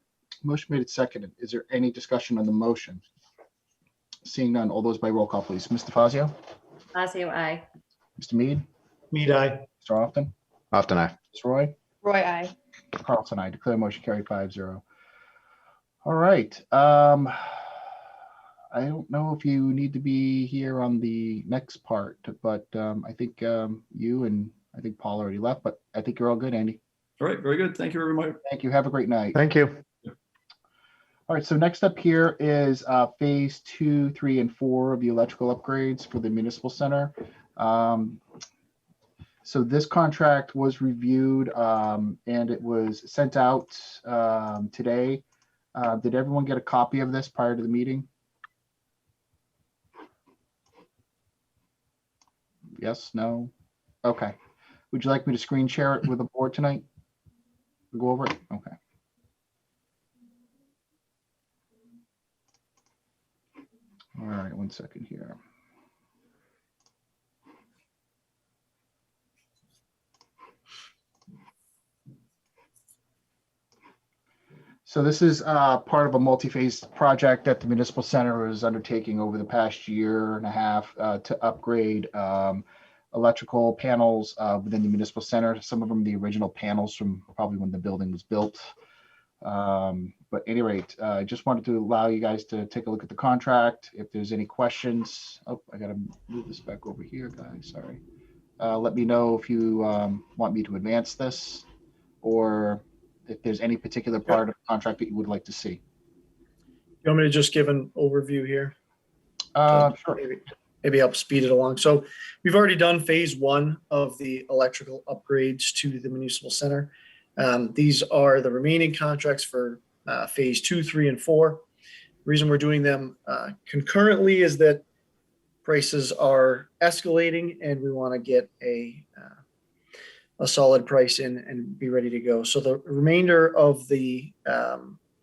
Motion made and seconded. Is there any discussion on the motion? Seeing none, all those by roll call, please. Mr. Fazio? Fazio, aye. Mr. Mead? Mead, aye. Mr. Often? Often aye. Ms. Roy? Roy, I. Carlson, I declare motion carried 5-0. All right. I don't know if you need to be here on the next part, but I think you and I think Paul already left, but I think you're all good, Andy. All right, very good. Thank you very much. Thank you. Have a great night. Thank you. All right, so next up here is phase 2, 3, and 4 of the electrical upgrades for the municipal center. So this contract was reviewed and it was sent out today. Did everyone get a copy of this prior to the meeting? Yes, no? Okay. Would you like me to screen share it with the board tonight? Go over it? Okay. All right, 1 second here. So this is part of a multi-phase project that the municipal center is undertaking over the past year and a half to upgrade electrical panels within the municipal center. Some of them the original panels from probably when the building was built. But at any rate, I just wanted to allow you guys to take a look at the contract. If there's any questions, oh, I gotta move this back over here, guys, sorry. Let me know if you want me to advance this or if there's any particular part of the contract that you would like to see. You want me to just give an overview here? Sure. Maybe help speed it along. So we've already done phase 1 of the electrical upgrades to the municipal center. These are the remaining contracts for phase 2, 3, and 4. The reason we're doing them concurrently is that prices are escalating and we want to get a solid price in and be ready to go. So the remainder of the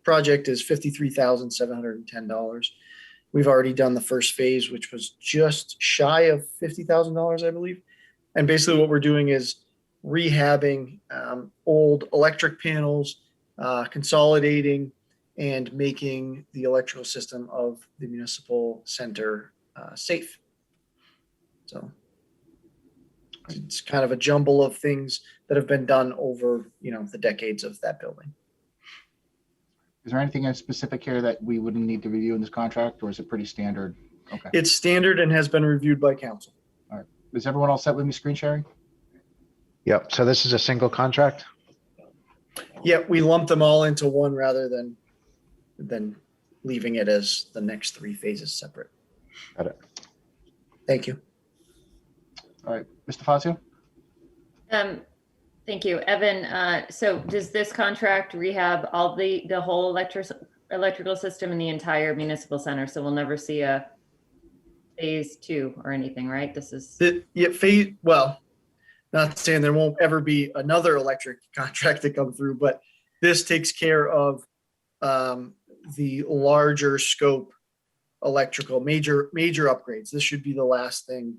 project is $53,710. We've already done the first phase, which was just shy of $50,000, I believe. And basically what we're doing is rehabbing old electric panels, consolidating and making the electrical system of the municipal center safe. So it's kind of a jumble of things that have been done over, the decades of that building. Is there anything in specific here that we wouldn't need to review in this contract, or is it pretty standard? Okay. It's standard and has been reviewed by council. All right. Is everyone all set with me screen sharing? Yep. So this is a single contract? Yeah, we lumped them all into one rather than leaving it as the next 3 phases separate. Got it. Thank you. All right, Mr. Fazio? Thank you, Evan. So does this contract rehab all the whole electrical system in the entire municipal center? So we'll never see a phase 2 or anything, right? This is not saying there won't ever be another electric contract that come through, but this takes care of the larger scope electrical major upgrades. This should be the last thing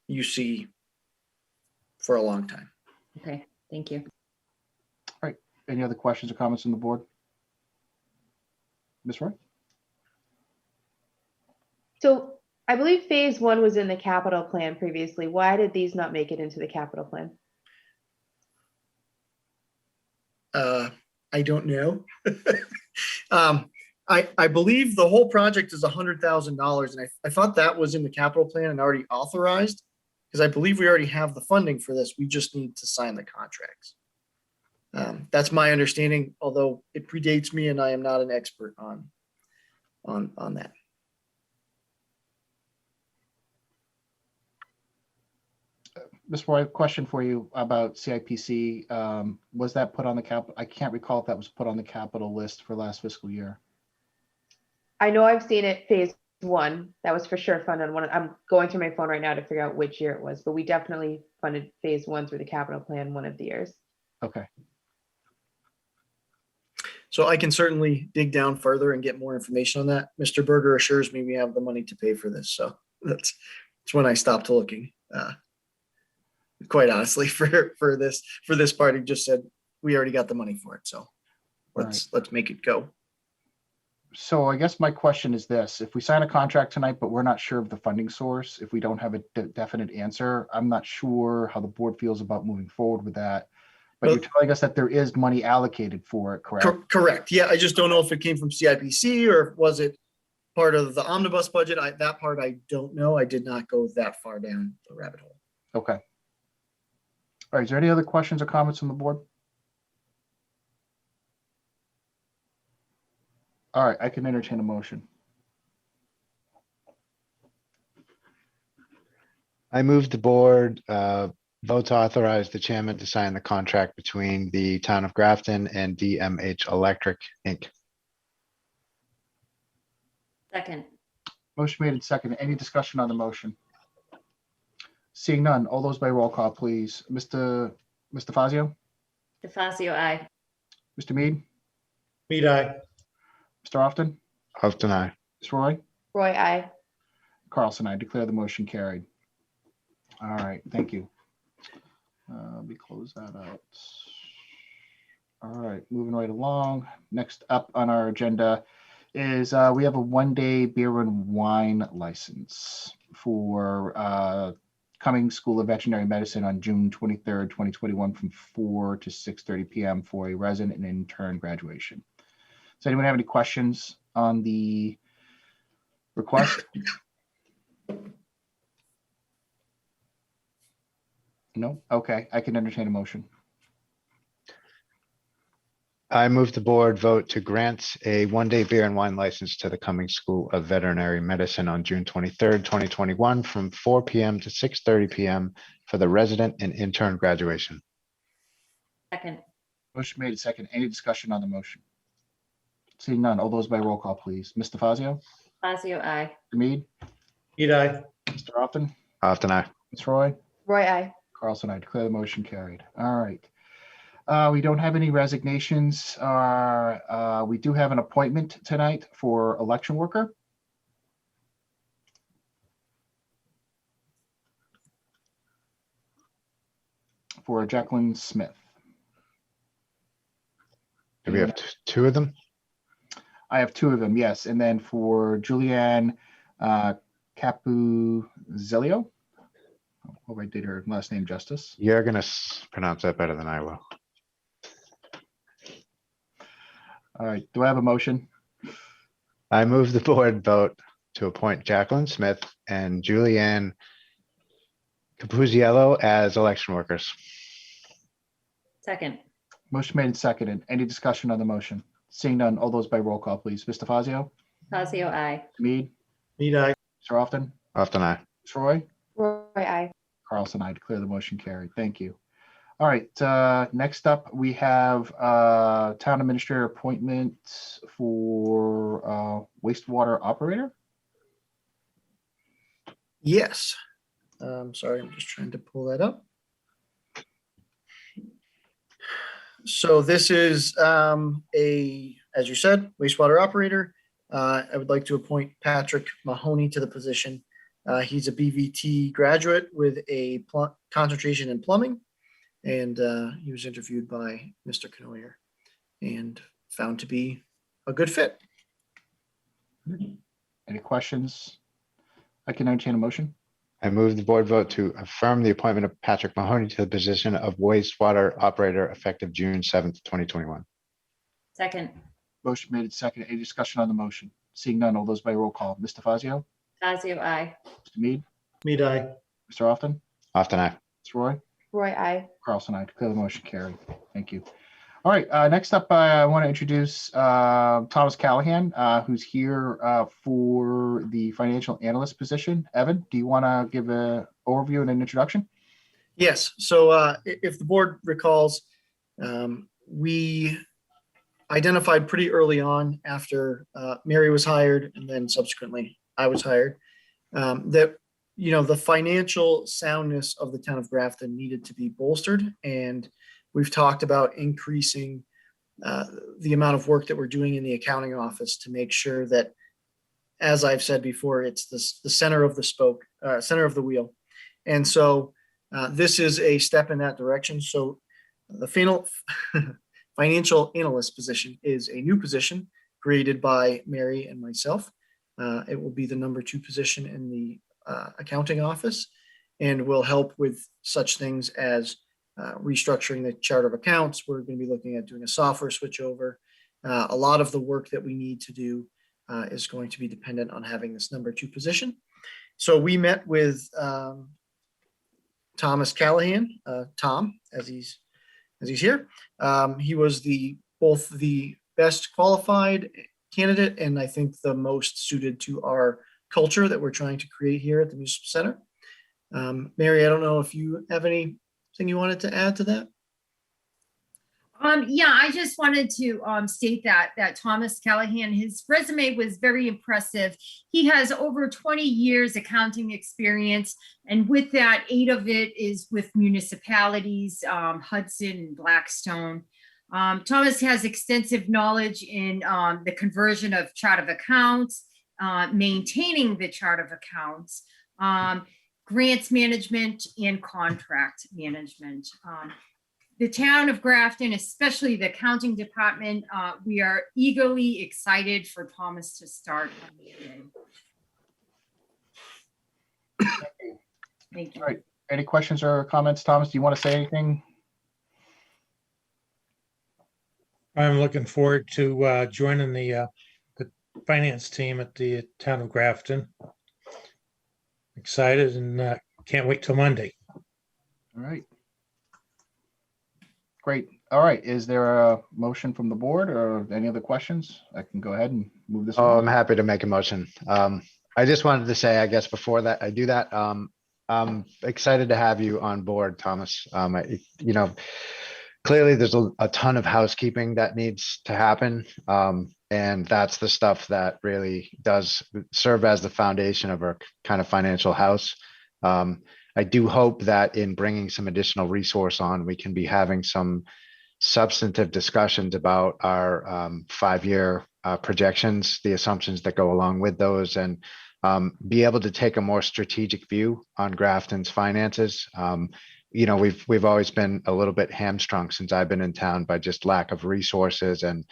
you see for a long time. okay. Thank you. All right, any other questions or comments on the board? Ms. Roy? So I believe phase 1 was in the capital plan previously. Why did these not make it into the capital plan? I don't know. I believe the whole project is $100,000, and I thought that was in the capital plan and already authorized, because I believe we already have the funding for this. We just need to sign the contracts. That's my understanding, although it predates me and I am not an expert on that. Ms. Roy, question for you about CIPC. Was that put on the I can't recall if that was put on the capital list for last fiscal year. I know I've seen it phase 1. That was for sure funded on one. I'm going through my phone right now to figure out which year it was, but we definitely funded phase 1 through the capital plan one of the years. Okay. So I can certainly dig down further and get more information on that. Mr. Berger assures me we have the money to pay for this. So that's when I stopped looking. Quite honestly, for this part, he just said we already got the money for it. So let's make it go. So I guess my question is this: if we sign a contract tonight, but we're not sure of the funding source, if we don't have a definite answer, I'm not sure how the board feels about moving forward with that. But you're telling us that there is money allocated for it, correct? Correct. Yeah, I just don't know if it came from CIPC or was it part of the omnibus budget. That part I don't know. I did not go that far down the rabbit hole. Okay. All right, is there any other questions or comments from the board? All right, I can entertain a motion. I move the board vote to authorize the chairman to sign the contract between the town of Grafton and DMH Electric, Inc. Second. Motion made and seconded. Any discussion on the motion? Seeing none, all those by roll call, please. Mr. Fazio, DeFazio, aye. Mr. Mead, Mead, aye. Mr. Often, Often aye. Ms. Roy, Roy, I. Carlson, I declare the motion carried. All right, thank you. Let me close that out. All right, moving right along. Next up on our agenda is we have a one-day beer and wine license for Cummings School of Veterinary Medicine on June 23rd, 2021 from 4 to 6:30 p.m. for a resident and intern graduation. Does anyone have any questions on the request? No? Okay, I can entertain a motion. I move the board vote to grant a one-day beer and wine license to the Cummings School of Veterinary Medicine on June 23rd, 2021 from 4 p.m. to 6:30 p.m. for the resident and intern graduation. Second. Motion made and second. Any discussion on the motion? Seeing none, all those by roll call, please. Mr. Fazio, DeFazio, aye. Mr. Mead, Mead, aye. Mr. Often, Often aye. Ms. Roy, Roy, I. Carlson, I declare the motion carried. All right. We don't have any resignations. We do have an appointment tonight for election worker. For Jacqueline Smith. Do we have two of them? I have two of them, yes. And then for Julianne Capuzzelio. Hope I did her last name justice. You're gonna pronounce that better than I will. All right, do I have a motion? I move the board vote to appoint Jacqueline Smith and Julianne Capuzziello as election workers. Second. Motion made and seconded. Any discussion on the motion? Seeing none, all those by roll call, please. Mr. Fazio, DeFazio, aye. Mead, Mead, aye. Mr. Often, Often aye. Troy, Roy, I. Carlson, I declare the motion carried. Thank you. All right, next up, we have town administrator appointment for wastewater operator. Yes. Sorry, I'm just trying to pull that up. So this is as you said, wastewater operator. I would like to appoint Patrick Mahoney to the position. He's a BVT graduate with a concentration in plumbing, and he was interviewed by Mr. Canoyer and found to be a good fit. Any questions? I can entertain a motion. I move the board vote to affirm the appointment of Patrick Mahoney to the position of wastewater operator effective June 7th, 2021. Second. Motion made and seconded. Any discussion on the motion? Seeing none, all those by roll call. Mr. Fazio, DeFazio, aye. Mr. Mead, Mead, aye. Mr. Often, Often aye. Ms. Roy, Roy, I. Carlson, I declare the motion carried. Thank you. All right, next up, I want to introduce Thomas Callahan, who's here for the financial analyst position. Evan, do you want to give an overview and an introduction? Yes. So if the board recalls, we identified pretty early on after Mary was hired and then subsequently I was hired, that the financial soundness of the town of Grafton needed to be bolstered, and we've talked about increasing the amount of work that we're doing in the accounting office to make sure that, as I've said before, it's the center of the spoke, center of the wheel. And so this is a step in that direction. So the financial analyst position is a new position created by Mary and myself. It will be the number 2 position in the accounting office and will help with such things as restructuring the chart of accounts. We're going to be looking at doing a software switchover. A lot of the work that we need to do is going to be dependent on having this number 2 position. So we met with Thomas Callahan, Tom, as he's here. He was both the best qualified candidate and I think the most suited to our culture that we're trying to create here at the Municipal Center. Mary, I don't know if you have anything you wanted to add to that? Yeah, I just wanted to state that Thomas Callahan, his resume was very impressive. He has over 20 years accounting experience, and with that, 8 of it is with municipalities, Hudson and Blackstone. Thomas has extensive knowledge in the conversion of chart of accounts, maintaining the chart of accounts, grants management, and contract management. The town of Grafton, especially the accounting department, we are eagerly excited for Thomas to start on Monday. Thank you. All right. Any questions or comments? Thomas, do you want to say anything? I'm looking forward to joining the finance team at the town of Grafton. Excited and can't wait till Monday. All right. Great. All right. Is there a motion from the board or any other questions? I can go ahead and move this. Oh, along. I'm happy to make a motion. I just wanted to say, I guess before that I do that, I'm excited to have you on board, Thomas. You know, clearly there's a ton of housekeeping that needs to happen. And that's the stuff that really does serve as the foundation of our kind of financial house. I do hope that in bringing some additional resource on, we can be having some substantive discussions about our 5-year projections, the assumptions that go along with those, and be able to take a more strategic view on Grafton's finances. You know, we've always been a little bit hamstrung since I've been in town by just lack of resources and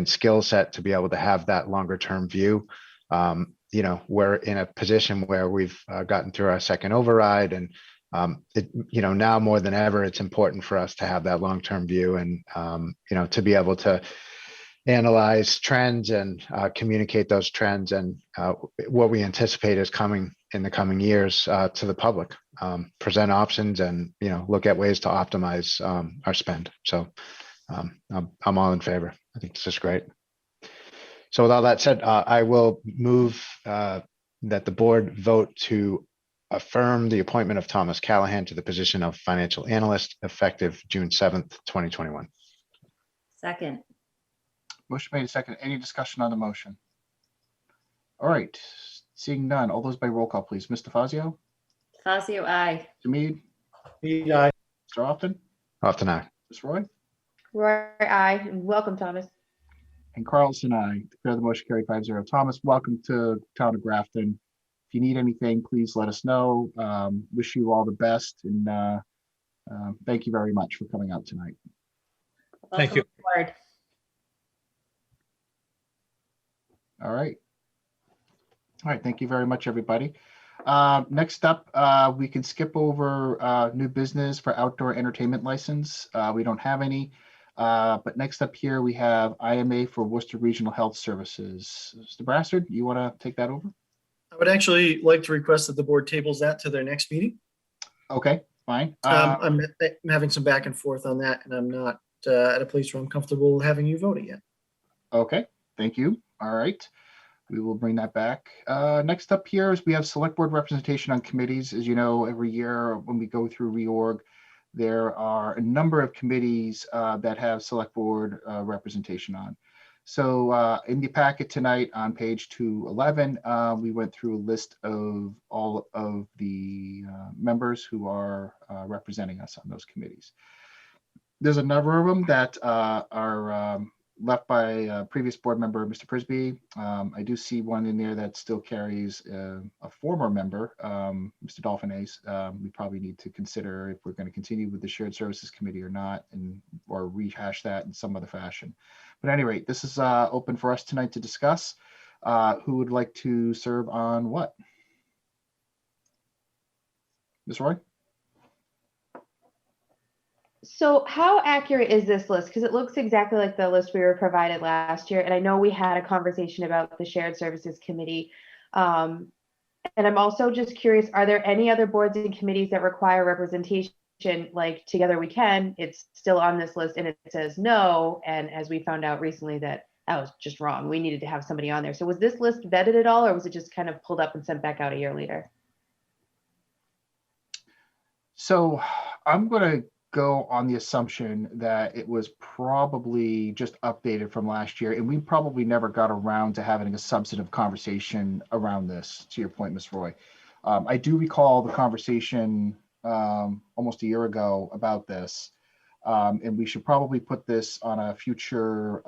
skill set to be able to have that longer term view. You know, we're in a position where we've gotten through our second override, and you know, now more than ever, it's important for us to have that long-term view and you know, to be able to analyze trends and communicate those trends and what we anticipate is coming in the coming years to the public, present options and, you know, look at ways to optimize our spend. So I'm all in favor. I think this is great. So with all that said, I will move that the board vote to affirm the appointment of Thomas Callahan to the position of financial analyst effective June 7th, 2021. Second. Motion made second. Any discussion on the motion? All right. Seeing none. All those by roll call, please. Mr. Fazio? Fazio, aye. Mr. Mead? Mead, aye. Mr. Often? Often aye. Ms. Roy? Roy, aye. And welcome, Thomas. And Carlson, aye. Declare the motion carried 5-0. Thomas, welcome to town of Grafton. If you need anything, please let us know. Wish you all the best, and thank you very much for coming out tonight. Thank you. Welcome aboard. All right. All right. Thank you very much, everybody. Next up, we can skip over new business for outdoor entertainment license. We don't have any. But next up here, we have IMA for Worcester Regional Health Services. Mr. Brassard, you want to take that over? I would actually like to request that the board tables that to their next meeting. Okay, fine. I'm having some back and forth on that, and I'm not at a place where I'm comfortable having you vote it yet. Okay, thank you. All right. We will bring that back. Next up here is we have select board representation on committees. As you know, every year when we go through reorg, there are a number of committees that have select board representation on. So in the packet tonight on page 211, we went through a list of all of the members who are representing us on those committees. There's a number of them that are left by a previous board member, Mr. Prisby. I do see one in there that still carries a former member, Mr. Dolphinace. We probably need to consider if we're going to continue with the Shared Services Committee or not, or rehash that in some other fashion. But at any rate, this is open for us tonight to discuss. Who would like to serve on what? Ms. Roy? So how accurate is this list? Because it looks exactly like the list we were provided last year. And I know we had a conversation about the Shared Services Committee. And I'm also just curious, are there any other boards and committees that require representation? Like Together We Can, it's still on this list and it says no. And as we found out recently that was just wrong. We needed to have somebody on there. So was this list vetted at all, or was it just kind of pulled up and sent back out a year later? So I'm going to go on the assumption that it was probably just updated from last year, and we probably never got around to having a substantive conversation around this, to your point, Ms. Roy. I do recall the conversation almost a year ago about this, and we should probably put this on a future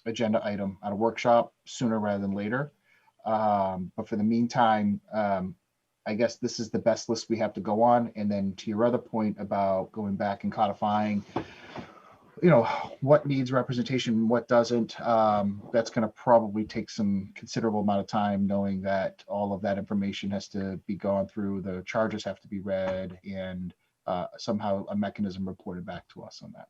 agenda item at a workshop sooner rather than later. But for the meantime, I guess this is the best list we have to go on. And then to your other point about going back and codifying, what needs representation, what doesn't, that's going to probably take some considerable amount of time, knowing that all of that information has to be gone through, the charges have to be read, and somehow a mechanism reported back to us on that.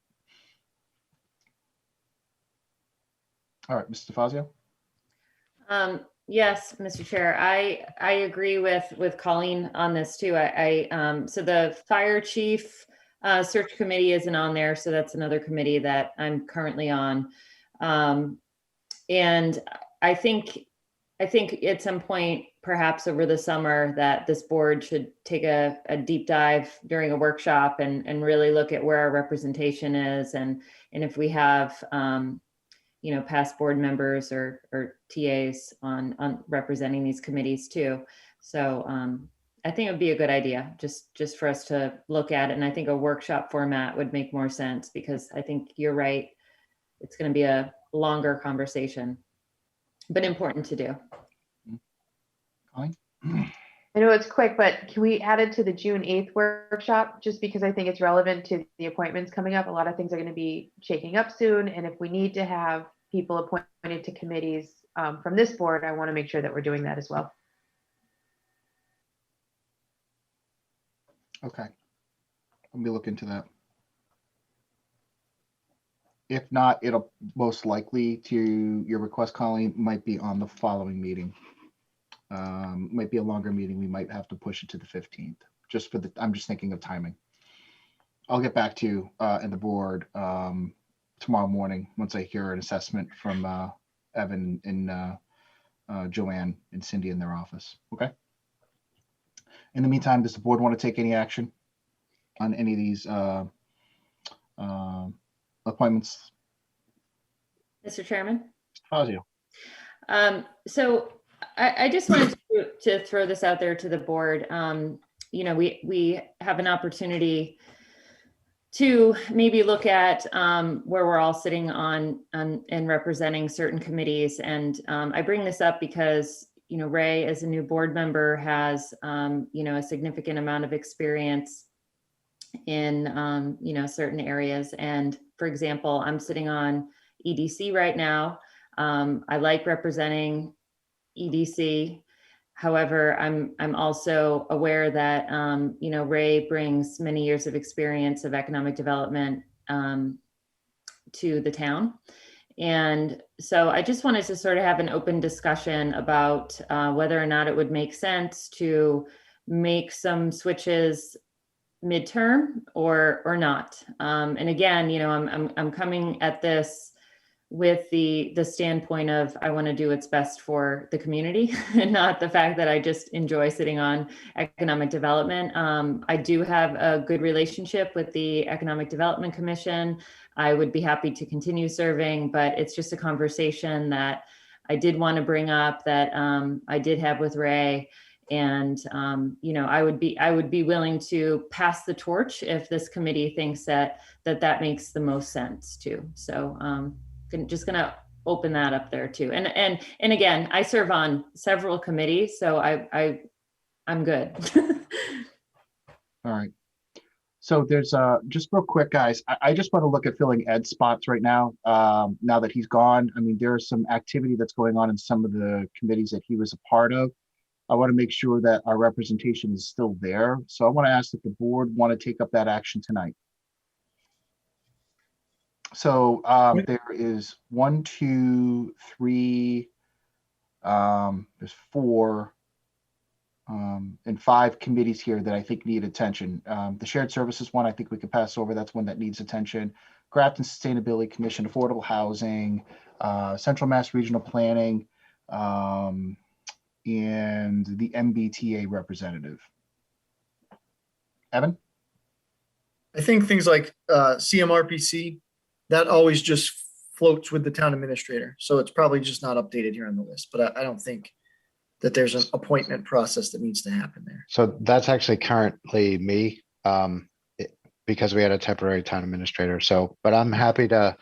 All right, Mr. DeFazio. Yes, Mr. Chair, I agree with Colleen on this too. So the fire chief search committee isn't on there, so that's another committee that I'm currently on. And I think at some point, perhaps over the summer, that this board should take a deep dive during a workshop and really look at where our representation is, and if we have past board members or TAs on representing these committees too. So I think it would be a good idea just for us to look at it. And I think a workshop format would make more sense, because I think you're right. It's going to be a longer conversation, but important to do. Colleen? I know it's quick, but can we add it to the June 8th workshop? Just because I think it's relevant to the appointments coming up. A lot of things are going to be shaking up soon. And if we need to have people appointed to committees from this board, I want to make sure that we're doing that as well. Okay. Let me look into that. If not, it'll most likely, to your request, Colleen, might be on the following meeting. Might be a longer meeting. We might have to push it to the 15th. I'm just thinking of timing. I'll get back to you and the board tomorrow morning once I hear an assessment from Evan and Joanne and Cindy in their office. Okay. In the meantime, does the board want to take any action on any of these appointments? Mr. Chairman? Fazio. So I just wanted to throw this out there to the board. We have an opportunity to maybe look at where we're all sitting on and representing certain committees. And I bring this up because, Ray, as a new board member, has, a significant amount of experience in, certain areas. And for example, I'm sitting on EDC right now. I like representing EDC. However, I'm also aware that, Ray brings many years of experience of economic development to the town. And so I just wanted to sort of have an open discussion about whether or not it would make sense to make some switches midterm or not. And again, I'm coming at this with the standpoint of I want to do what's best for the community and not the fact that I just enjoy sitting on economic development. I do have a good relationship with the Economic Development Commission. I would be happy to continue serving, but it's just a conversation that I did want to bring up that I did have with Ray. And, I would be willing to pass the torch if this committee thinks that makes the most sense too. So, just going to open that up there too. And again, I serve on several committees, so I'm good. All right. So there's just real quick, guys, I just want to look at filling Ed's spots right now. Now that he's gone, I mean, there's some activity that's going on in some of the committees that he was a part of. I want to make sure that our representation is still there. So I want to ask if the board want to take up that action tonight. So there is 1, 2, 3, there's 4 and 5 committees here that I think need attention. The shared services one, I think we could pass over. That's one that needs attention. Grafton Sustainability Commission, affordable housing, Central Mass Regional Planning, and the MBTA representative. Evan? I think things like CMRPC, that always just floats with the town administrator. So it's probably just not updated here on the list, but I don't think that there's an appointment process that needs to happen there. So that's actually currently me, because we had a temporary town administrator. So, but I'm happy to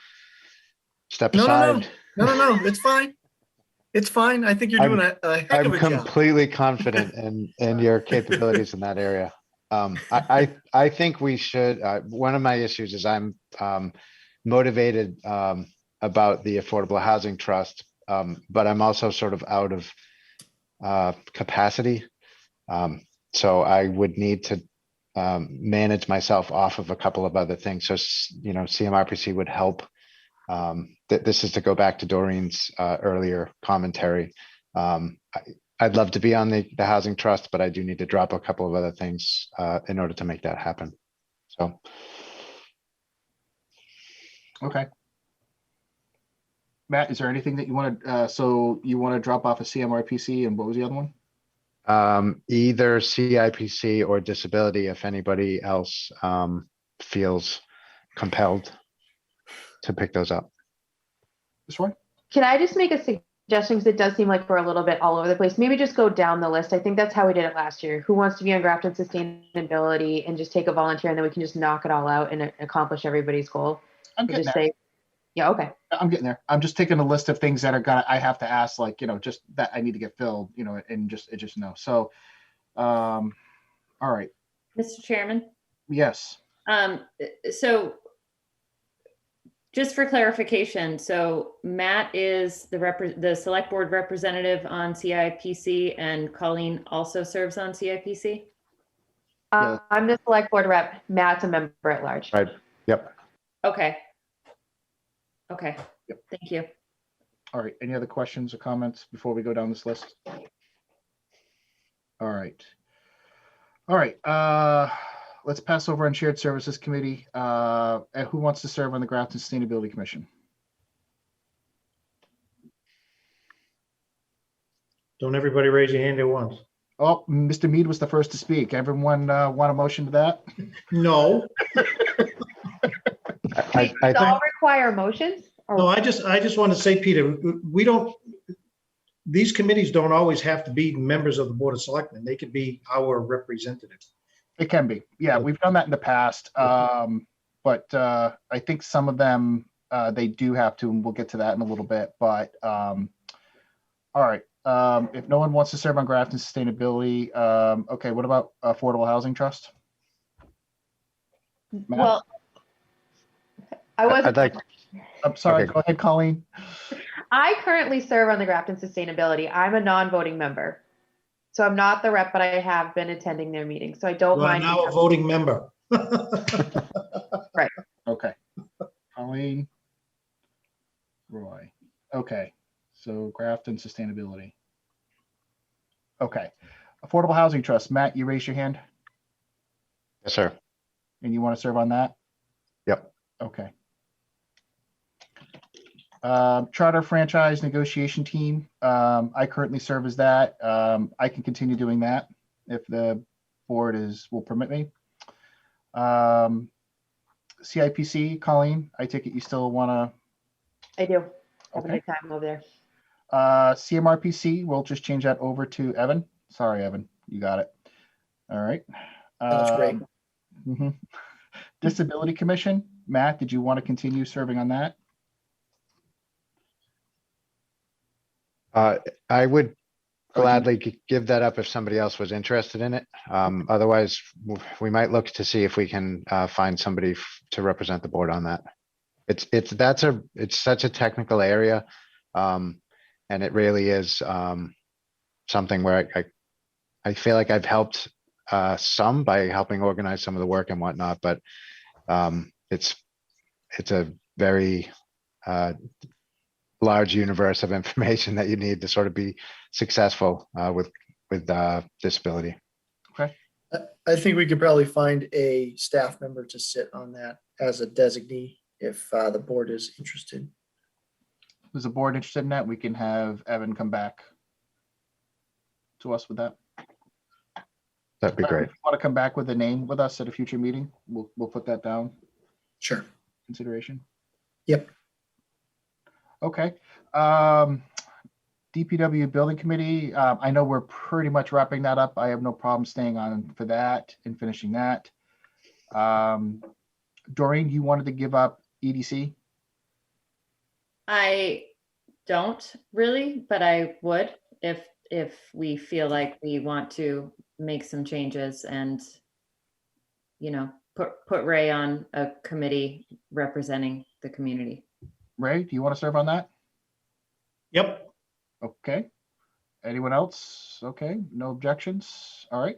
step No, aside. no, it's fine. It's fine. I think you're doing a heck I'm of a job. completely confident in your capabilities in that area. I think we should, one of my issues is I'm motivated about the Affordable Housing Trust, but I'm also sort of out of capacity. So I would need to manage myself off of a couple of other things. So, you know, CMRPC would help. This is to go back to Doreen's earlier commentary. I'd love to be on the Housing Trust, but I do need to drop a couple of other things in order to make that happen. So. Okay. Matt, is there anything that you want to, so you want to drop off a CMRPC, and what was the other one? Either CIPC or disability, if anybody else feels compelled to pick those up. This one? Can I just make a suggestion? Because it does seem like we're a little bit all over the place. Maybe just go down the list. I think that's how we did it last year. Who wants to be on Grafton Sustainability, and just take a volunteer, and then we can just knock it all out and accomplish everybody's goal. I'm getting there. Yeah, okay. I'm getting there. I'm just taking a list of things that are I have to ask, like, you know, just that I need to get filled, you know, and just know. So, all right. Mr. Chairman? Yes. So just for clarification, so Matt is the select board representative on CIPC, and Colleen also serves on CIPC? Yeah. I'm the select board rep. Matt's a member at large. Right. Yep. Okay. Okay. Yep. Thank you. All right. Any other questions or comments before we go down this list? All right. All right. Let's pass over on Shared Services Committee. And who wants to serve on the Grafton Sustainability Commission? Don't everybody raise your hand at once. Oh, Mr. Mead was the first to speak. Everyone want a motion to that? No, Wait, I does it all require motions? no, I just want to say, Peter, these committees don't always have to be members of the Board of Selectmen. They could be our representatives. It can be. Yeah, we've done that in the past. But I think some of them, they do have to, and we'll get to that in a little bit. But all right. If no one wants to serve on Grafton Sustainability, okay, what about Affordable Housing Trust? Matt? Well, I wasn't. I'd like, I'm sorry, okay. Go ahead, Colleen. I currently serve on the Grafton Sustainability. I'm a non-voting member. So I'm not the rep, but I have been attending their meetings. So I don't You are mind. now a voting member. Right. Okay. Colleen. Roy. Okay. So Grafton Sustainability. Okay. Affordable Housing Trust. Matt, you raise your hand yes, sir. and you want to serve on that? Yep. Okay. Charter Franchise Negotiation Team. I currently serve as that. I can continue doing that if the board will permit me. CIPC, Colleen, I take it you still want to? I do. Have a Okay. good time over there. CMRPC, we'll just change that over to Evan. Sorry, Evan, you got it. All right. That's great. Mhm. Disability Commission, Matt, did you want to continue serving on that? I would gladly give that up if somebody else was interested in it. Otherwise, we might look to see if we can find somebody to represent the board on that. It's such a technical area. And it really is something where I feel like I've helped some by helping organize some of the work and whatnot, but it's a very large universe of information that you need to sort of be successful with disability. I think we could probably find a staff member to sit on that as a designee if the board is interested. Is the board interested in that? We can have Evan come back to us with that. That'd be great. If you want to come back with a name with us at a future meeting, we'll put that down. Sure. Consideration. Yep. Okay. DPW Building Committee, I know we're pretty much wrapping that up. I have no problem staying on for that and finishing that. Doreen, you wanted to give up EDC? I don't really, but I would if we feel like we want to make some changes and, you know, put Ray on a committee representing the community. Ray, do you want to serve on that? Yep. Okay. Anyone else? Okay, no objections. All right.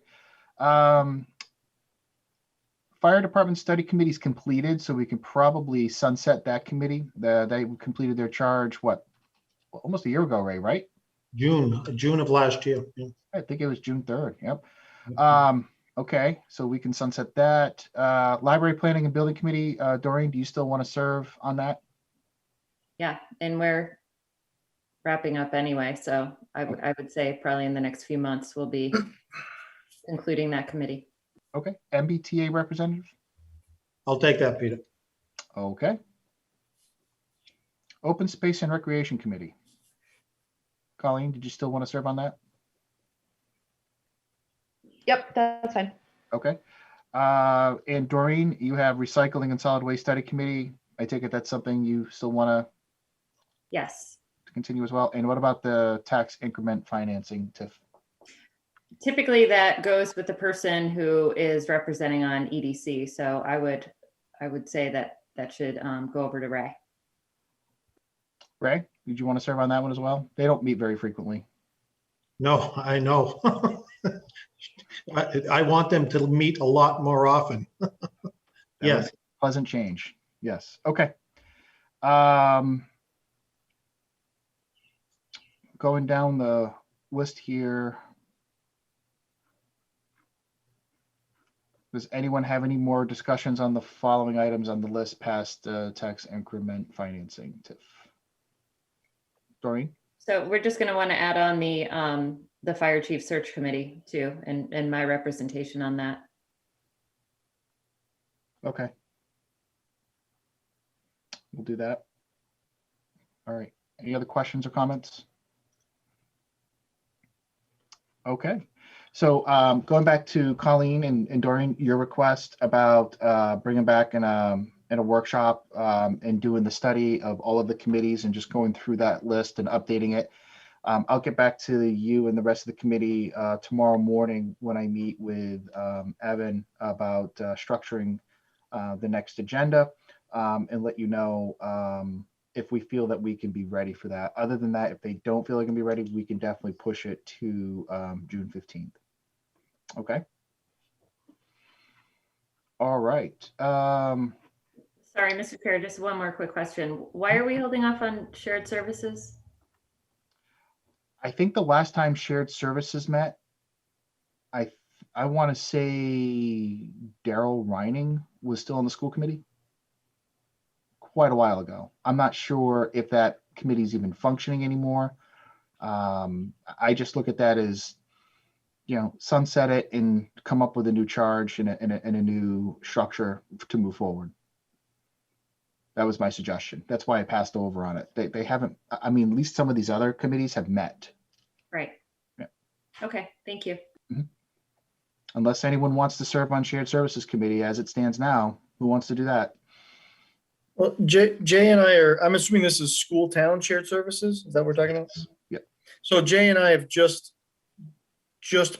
Fire Department Study Committee's completed, so we can probably sunset that committee. They completed their charge, what, almost a year ago, Ray, right? June of last year. Yeah. I think it was June 3rd. Yep. Okay, so we can sunset that. Library Planning and Building Committee, Doreen, do you still want to serve on that? Yeah, and we're wrapping up anyway, so I would say probably in the next few months we'll be concluding that committee. Okay, MBTA representative? I'll take that, Peter. Okay. Open Space and Recreation Committee. Colleen, did you still want to serve on that? Yep, that's fine. Okay. And Doreen, you have Recycling and Solid Waste Study Committee. I take it that's something you still want Yes. to continue as well. And what about the tax increment financing, TIF? Typically that goes with the person who is representing on EDC. So I would say that should go over to Ray. Ray, did you want to serve on that one as well? They don't meet very frequently. No, I know. I want them to meet a lot more often. Yes. Pleasant change. Yes. Okay. Going down the list here. Does anyone have any more discussions on the following items on the list past tax increment financing, TIF? Doreen? So we're just going to want to add on the fire chief search committee too, and my representation on that. Okay. We'll do that. All right. Any other questions or comments? Okay. So going back to Colleen and Doreen, your request about bringing back in a workshop and doing the study of all of the committees and just going through that list and updating it. I'll get back to you and the rest of the committee tomorrow morning when I meet with Evan about structuring the next agenda and let you know if we feel that we can be ready for that. Other than that, if they don't feel they can be ready, we can definitely push it to June 15th. Okay. All right. Sorry, Mr. Chair, just one more quick question. Why are we holding off on shared services? I think the last time shared services met, I want to say Daryl Reining was still on the school committee quite a while ago. I'm not sure if that committee is even functioning anymore. I just look at that as, you know, sunset it and come up with a new charge and a new structure to move forward. That was my suggestion. That's why I passed over on it. They haven't, I mean, at least some of these other committees have met. Right. Yeah. Okay, thank you. Mm-hmm. Unless anyone wants to serve on shared services committee as it stands now, who wants to do that? Well, Jay and I are, I'm assuming this is school town shared services. Is that what we're talking about? Yep. So Jay and I have just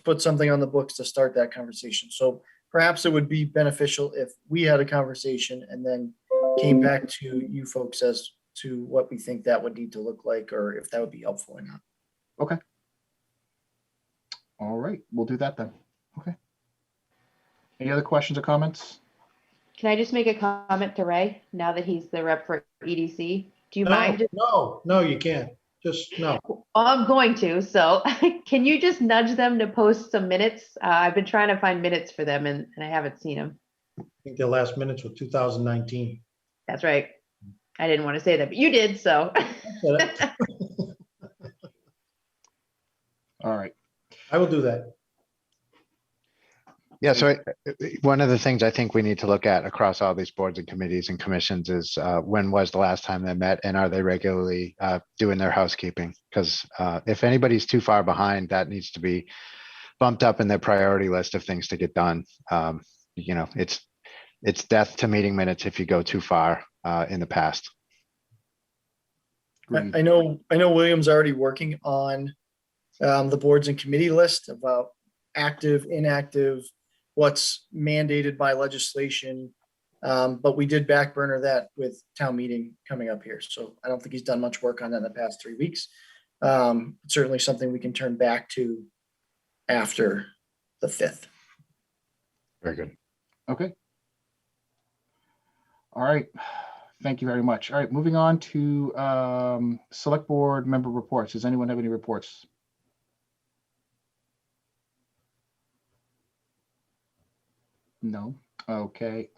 put something on the books to start that conversation. So perhaps it would be beneficial if we had a conversation and then came back to you folks as to what we think that would need to look like, or if that would be helpful or not. Okay. All right, we'll do that then. Okay. Any other questions or comments? Can I just make a comment to Ray now that he's the rep for EDC? Do you No, mind? no, you can't. Just, no. I'm going to, so can you just nudge them to post some minutes? I've been trying to find minutes for them and I haven't seen them. I think their last minutes were 2019. That's right. I didn't want to say that, but you did, so. All right. I will do that. Yeah, so one of the things I think we need to look at across all these boards and committees and commissions is when was the last time they met and are they regularly doing their housekeeping? Because if anybody's too far behind, that needs to be bumped up in their priority list of things to get done. You know, it's death to meeting minutes if you go too far in the past. Agreed. I know William's already working on the boards and committee list about active, inactive, what's mandated by legislation. But we did back burner that with town meeting coming up here. So I don't think he's done much work on that in the past 3 weeks. Certainly something we can turn back to after the 5th. Very good. Okay. All right. Thank you very much. All right, moving on to select board member reports. Does anyone have any reports? No. Okay.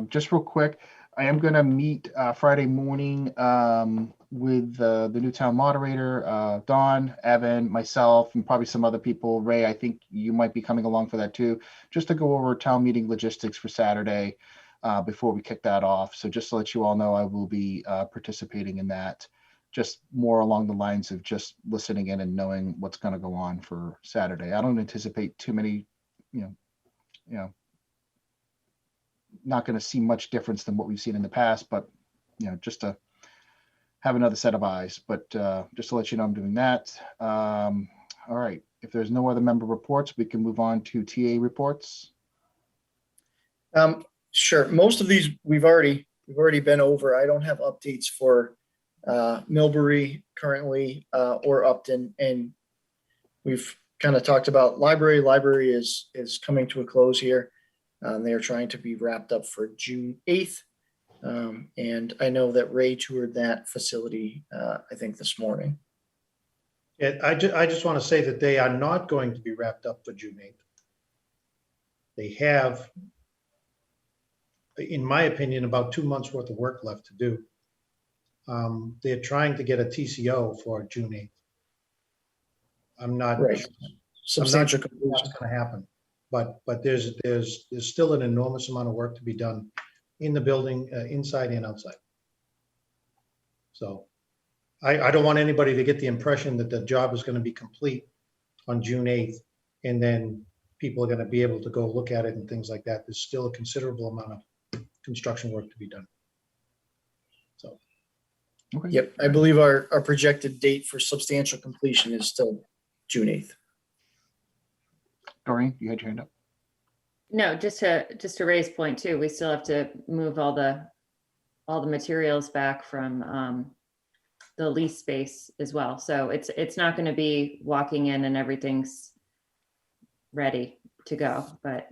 Just real quick, I am going to meet Friday morning with the new town moderator, Dawn, Evan, myself, and probably some other people. Ray, I think you might be coming along for that too, just to go over town meeting logistics for Saturday before we kick that off. So just to let you all know, I will be participating in that, just more along the lines of just listening in and knowing what's going to go on for Saturday. I don't anticipate too many, you know, not going to see much difference than what we've seen in the past, but just to have another set of eyes. But just to let you know, I'm doing that. All right. If there's no other member reports, we can move on to TA reports. Sure. Most of these we've already been over. I don't have updates for Millbury currently or Upton, and we've kind of talked about library. Library is coming to a close here. They are trying to be wrapped up for June 8th. And I know that Ray toured that facility, I think this morning. Yeah, I just want to say that they are not going to be wrapped up for June 8th. They have, in my opinion, about 2 months worth of work left to do. They're trying to get a TCO for June 8th. I'm not Substantial sure completion. that's going to happen. But there's still an enormous amount of work to be done in the building, inside and outside. So I don't want anybody to get the impression that the job is going to be complete on June 8th, and then people are going to be able to go look at it and things like that. There's still a considerable amount of construction work to be done. So. Okay. Yep, I believe our projected date for substantial completion is still June 8th. Doreen, you had your hand up. No, just to Ray's point too, we still have to move all the materials back from the lease space as well. So it's not going to be walking in and everything's ready to go, but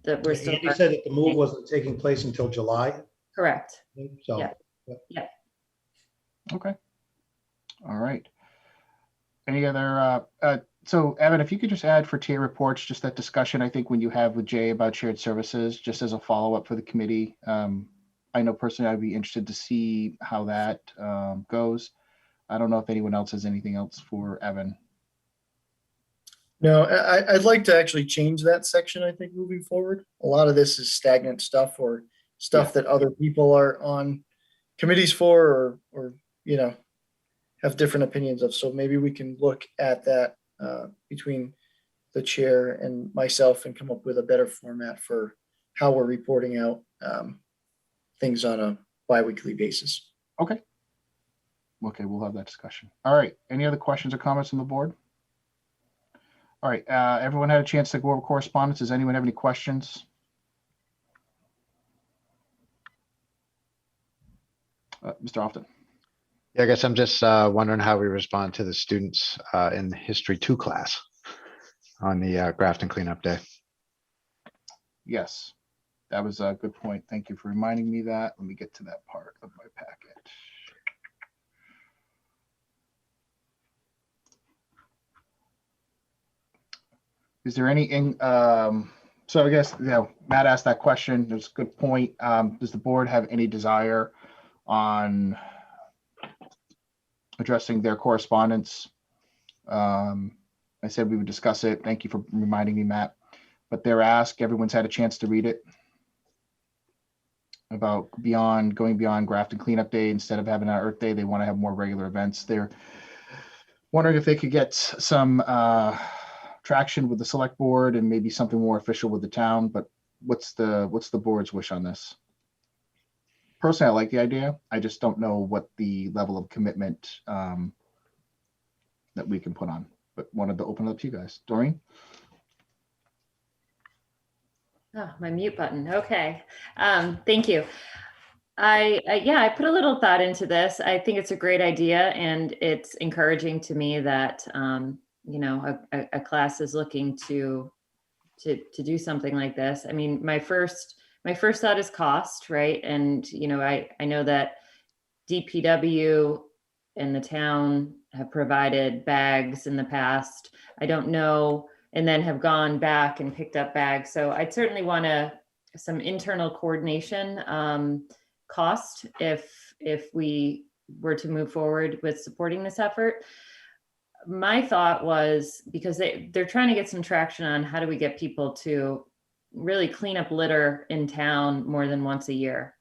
we're still. Andy said that the move wasn't taking place until July. Correct. So. Yeah. Yeah. Okay. All right. Any other? So Evan, if you could just add for TA reports, just that discussion, I think when you have with Jay about shared services, just as a follow-up for the committee. I know personally I'd be interested to see how that goes. I don't know if anyone else has anything else for Evan. No, I'd like to actually change that section, I think, moving forward. A lot of this is stagnant stuff or stuff that other people are on committees for or have different opinions of. So maybe we can look at that between the chair and myself and come up with a better format for how we're reporting out things on a bi-weekly basis. Okay. Okay, we'll have that discussion. All right. Any other questions or comments on the board? All right. Everyone had a chance to go over correspondence. Does anyone have any questions? Mr. Often. Yeah, I guess I'm just wondering how we respond to the students in the History 2 class on the Grafton Cleanup Day. Yes. that was a good point. Thank you for reminding me that. Let me get to that part of my packet. Is there any, so I guess, Matt asked that question. That's a good point. Does the board have any desire on addressing their correspondence? I said we would discuss it. Thank you for reminding me, Matt. But their ask, everyone's had a chance to read it, about going beyond Grafton Cleanup Day. Instead of having our Earth Day, they want to have more regular events. They're wondering if they could get some traction with the select board and maybe something more official with the town. But what's the board's wish on this? Personally, I like the idea. I just don't know what the level of commitment that we can put on. But wanted to open it up to you guys. Doreen? Oh, my mute button. Okay. Thank you. I put a little thought into this. I think it's a great idea, and it's encouraging to me that a class is looking to do something like this. I mean, my first thought is cost, right? And I know that DPW and the town have provided bags in the past. I don't know, and then have gone back and picked up bags. So I'd certainly want some internal coordination cost if we were to move forward with supporting this effort. My thought was, because they're trying to get some traction on how do we get people to really clean up litter in town more than once a year.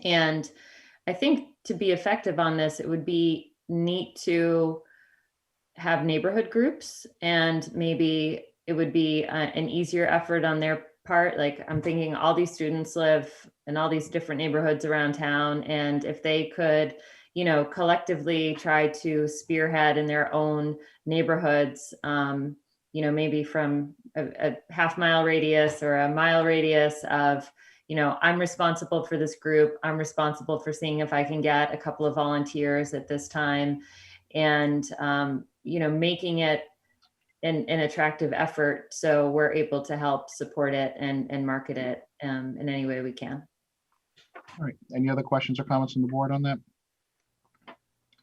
And I think to be effective on this, it would be neat to have neighborhood groups, and maybe it would be an easier effort on their part. Like, I'm thinking all these students live in all these different neighborhoods around town, and if they could collectively try to spearhead in their own neighborhoods, maybe from a half-mile radius or a mile radius of, I'm responsible for this group. I'm responsible for seeing if I can get a couple of volunteers at this time, and, making it an attractive effort so we're able to help support it and market it in any way we can. All right. Any other questions or comments on the board on that?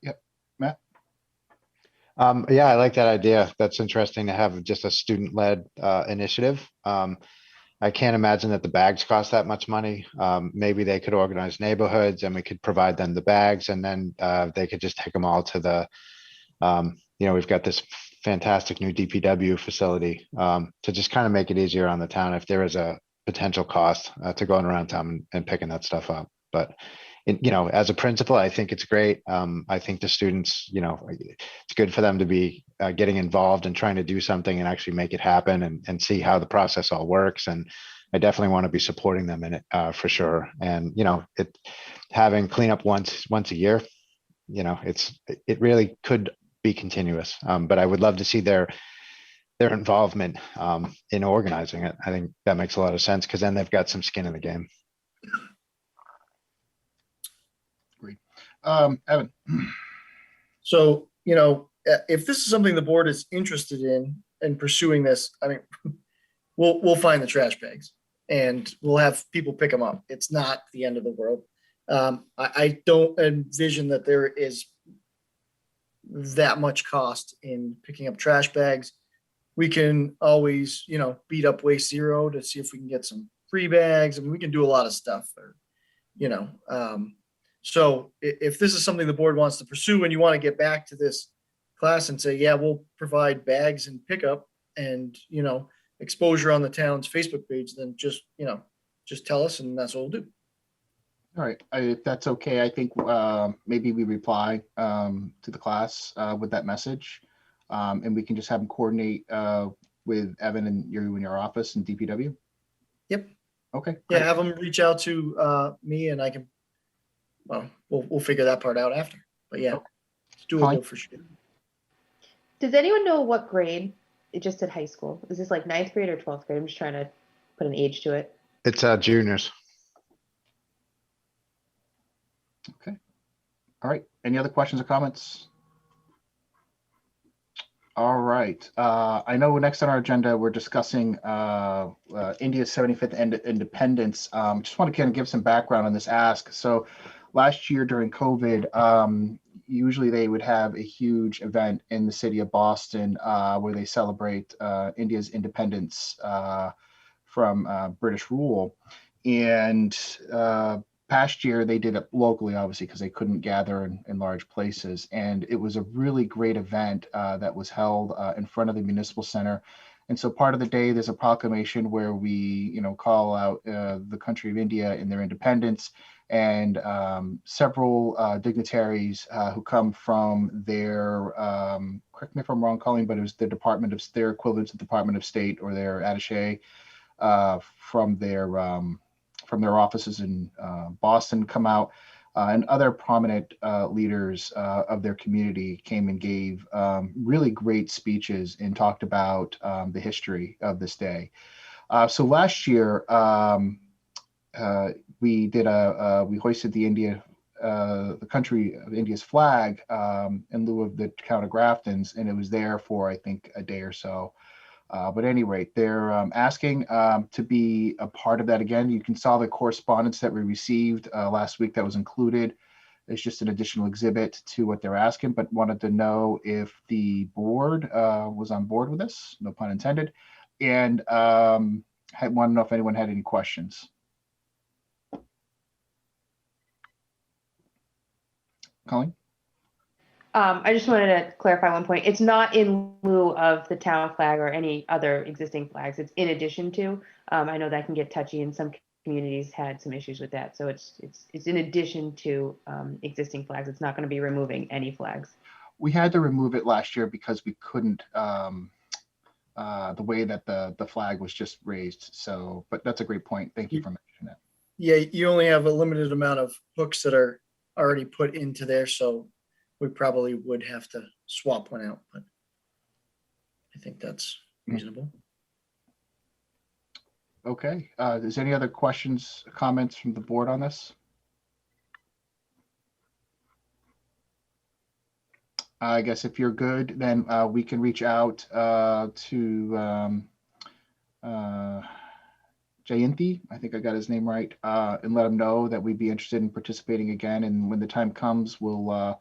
Yep. Matt? Yeah, I like that idea. That's interesting to have just a student-led initiative. I can't imagine that the bags cost that much money. Maybe they could organize neighborhoods and we could provide them the bags, and then they could just take them all to the, we've got this fantastic new DPW facility to just kind of make it easier on the town if there is a potential cost to going around town and picking that stuff up. But as a principal, I think it's great. I think the students, it's good for them to be getting involved and trying to do something and actually make it happen and see how the process all works. And I definitely want to be supporting them in it for sure. And, having cleanup once a year, it really could be continuous. But I would love to see their involvement in organizing it. I think that makes a lot of sense, because then they've got some skin in the game. Evan? So, if this is something the board is interested in pursuing this, I mean, we'll find the trash bags and we'll have people pick them up. It's not the end of the world. I don't envision that there is that much cost in picking up trash bags. We can always, beat up Waste Zero to see if we can get some free bags. I mean, we can do a lot of stuff, so if this is something the board wants to pursue and you want to get back to this class and say, yeah, we'll provide bags and pickup and, exposure on the town's Facebook page, then just tell us and that's what we'll do. All right. If that's okay, I think maybe we reply to the class with that message, and we can just have them coordinate with Evan and you in your office in DPW. Yep. Okay. Yeah, great. have them reach out to me and I can, we'll figure that part out after. But yeah, it's doable Fine. for sure. Does anyone know what grade? It just said high school. Is this like 9th grade or 12th grade? I'm just trying to put an age to it. It's juniors. Okay. All right. Any other questions or comments? All right. I know next on our agenda, we're discussing India's 75th independence. Just want to kind of give some background on this ask. So last year during COVID, usually they would have a huge event in the city of Boston where they celebrate India's independence from British rule. And past year they did it locally, obviously, because they couldn't gather in large places. And it was a really great event that was held in front of the Municipal Center. And so part of the day, there's a proclamation where we, call out the country of India and their independence. And several dignitaries who come from their, correct me if I'm wrong, Colleen, but it was their equivalent to the Department of State or their attaché from their offices in Boston come out, and other prominent leaders of their community came and gave really great speeches and talked about the history of this day. So last year, we hoisted the country of India's flag in lieu of the town of Grafton's, and it was there for, I think, a day or so. But at any rate, they're asking to be a part of that again. You can saw the correspondence that we received last week that was included. It's just an additional exhibit to what they're asking, but wanted to know if the board was on board with this, no pun intended, and want to know if anyone had any questions. Colleen? I just wanted to clarify one point. It's not in lieu of the town flag or any other existing flags. It's in addition to. I know that can get touchy, and some communities had some issues with that. So it's in addition to existing flags. It's not going to be removing any flags. We had to remove it last year because we couldn't, the way that the flag was just raised. So, but that's a great point. Thank you for mentioning that. Yeah, you only have a limited amount of hooks that are already put into there, so we probably would have to swap one out, but I think that's reasonable. Okay. Is there any other questions, comments from the board on this? I guess if you're good, then we can reach out to Jayanthi, I think I got his name right, and let him know that we'd be interested in participating again. And when the time comes, we'll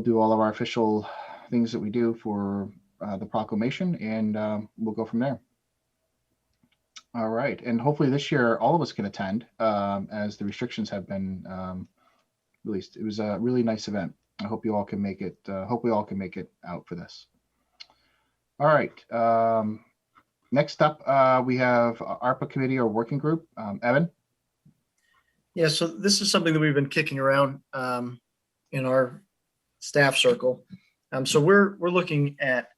do all of our official things that we do for the proclamation, and we'll go from there. All right. And hopefully this year, all of us can attend as the restrictions have been released. It was a really nice event. I hope you all can make it. Hope we all can make it out for this. All right. Next up, we have ARPA committee or working group. Evan? Yeah, so this is something that we've been kicking around in our staff circle. So we're looking at,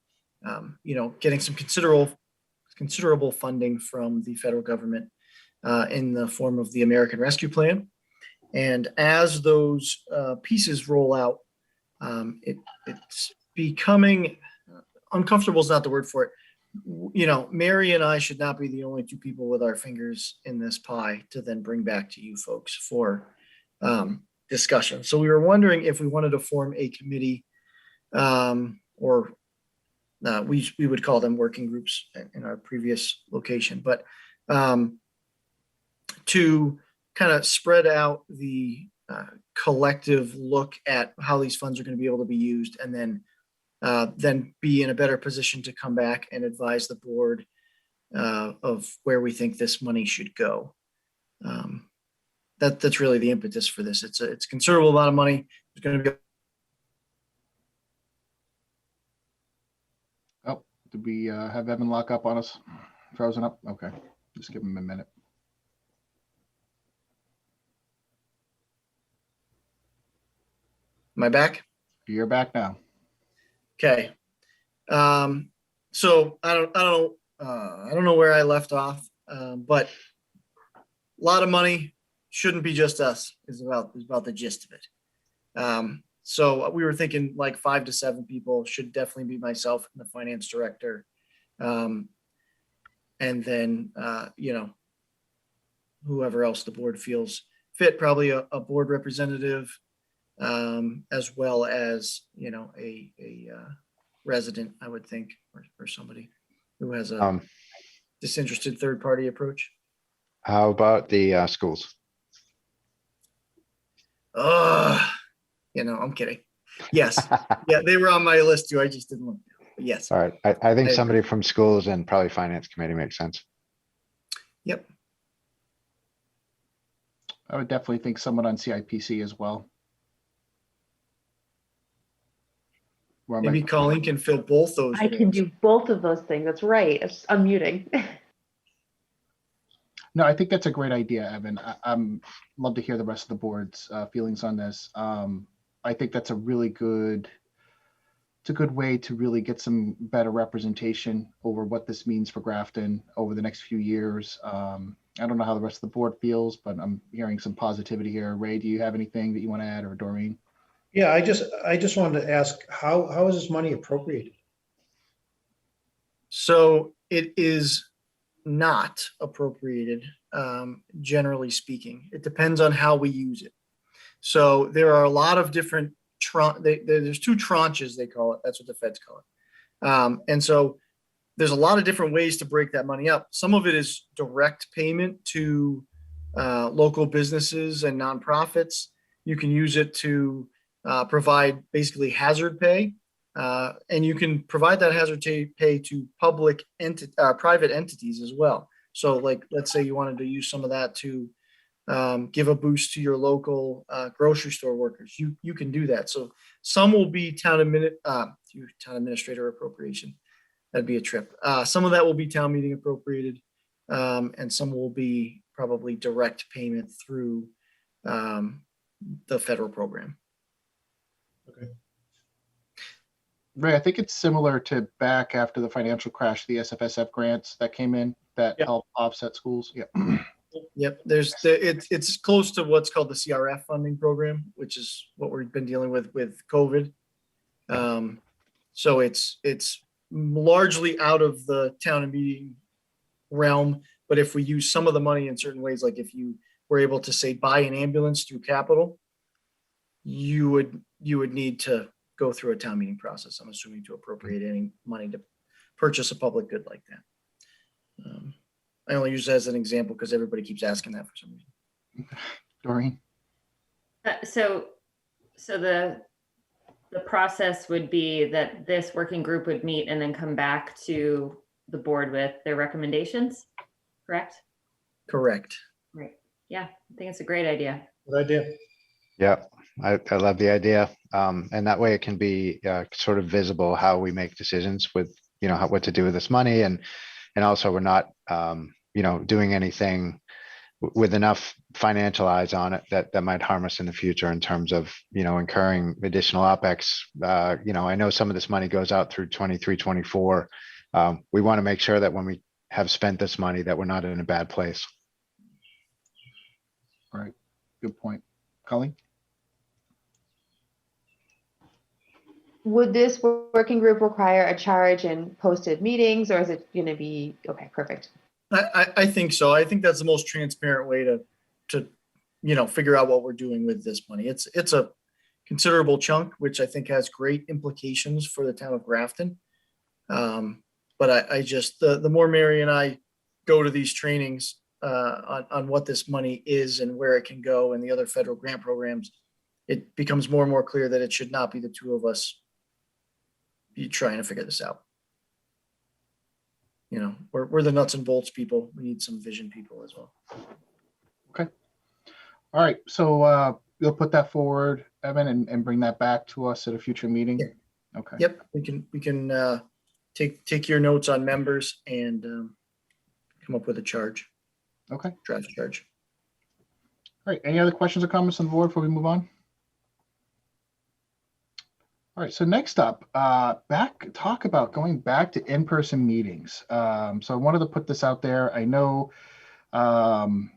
getting some considerable funding from the federal government in the form of the American Rescue Plan. And as those pieces roll out, it's becoming uncomfortable is not the word for it. Mary and I should not be the only two people with our fingers in this pie to then bring back to you folks for discussion. So we were wondering if we wanted to form a committee, or we would call them working groups in our previous location, but to kind of spread out the collective look at how these funds are going to be able to be used, and then be in a better position to come back and advise the board of where we think this money should go. That's really the impetus for this. It's a considerable amount of money. It's going to be. Oh, did we have Evan lock up on us? Frozen up? Okay, just give him a minute. Am I back? You're back now. Okay. So I don't know where I left off, but a lot of money shouldn't be just us is about the gist of it. So we were thinking like 5 to 7 people should definitely be myself and the finance director. And then, whoever else the board feels fit, probably a board representative, as well as, resident, I would think, or somebody who has a Um, disinterested third-party approach. how about the schools? I'm kidding. Yes. Yeah, they were on my list too. I just didn't look. But yes. All right, I think I somebody from schools and probably finance committee makes sense. Yep. I would definitely think someone on CIPC as well. Where am I- Maybe Colleen can fill both those. I can roles. do both of those things. That's right. It's unmuting. No, I think that's a great idea, Evan. I'm love to hear the rest of the board's feelings on this. I think that's a really good, it's a good way to really get some better representation over what this means for Grafton over the next few years. I don't know how the rest of the board feels, but I'm hearing some positivity here. Ray, do you have anything that you want to add, or Doreen? Yeah, I just wanted to ask, how is this money appropriated? So it is not appropriated, generally speaking. It depends on how we use it. So there are a lot of different, there's two tranches, they call it. That's what the feds call it. And so there's a lot of different ways to break that money up. Some of it is direct payment to local businesses and nonprofits. You can use it to provide basically hazard pay. And you can provide that hazard pay to private entities as well. So like, let's say you wanted to use some of that to give a boost to your local grocery store workers. You can do that. So some will be town administrator appropriation. That'd be a trip. Some of that will be town meeting appropriated, and some will be probably direct payment through the federal program. Okay. Ray, I think it's similar to back after the financial crash, the SFSF grants that came in that Yeah. help offset schools. Yeah. Yep, it's close to what's called the CRF funding program, which is what we've been dealing with COVID. So it's largely out of the town and meeting realm. But if we use some of the money in certain ways, like if you were able to say buy an ambulance through capital, you would need to go through a town meeting process, I'm assuming, to appropriate any money to purchase a public good like that. I only use that as an example because everybody keeps asking that for some reason. Doreen? So the process would be that this working group would meet and then come back to the board with their recommendations, correct? Correct. Right. Yeah, I think it's a great idea. Good idea. Yeah, I love the idea. And that way it can be sort of visible how we make decisions with, what to do with this money. And also we're not, doing anything with enough financial eyes on it that might harm us in the future in terms of, incurring additional OpEx. I know some of this money goes out through 23, 24. We want to make sure that when we have spent this money that we're not in a bad place. All right. Good point. Colleen? Would this working group require a charge and posted meetings, or is it going to be, okay, perfect. I think so. I think that's the most transparent way to figure out what we're doing with this money. It's a considerable chunk, which I think has great implications for the town of Grafton. But I just, the more Mary and I go to these trainings on what this money is and where it can go and the other federal grant programs, it becomes more and more clear that it should not be the two of us trying to figure this out. We're the nuts and bolts people. We need some vision people as well. Okay. All right. So you'll put that forward, Evan, and bring that back to us at a future meeting? Yeah. Okay. Yep. We can take your notes on members and come up with a charge. Okay. Draft charge. All right. Any other questions or comments on the board before we move on? All right, so next up, talk about going back to in-person meetings. So I wanted to put this out there. I know, the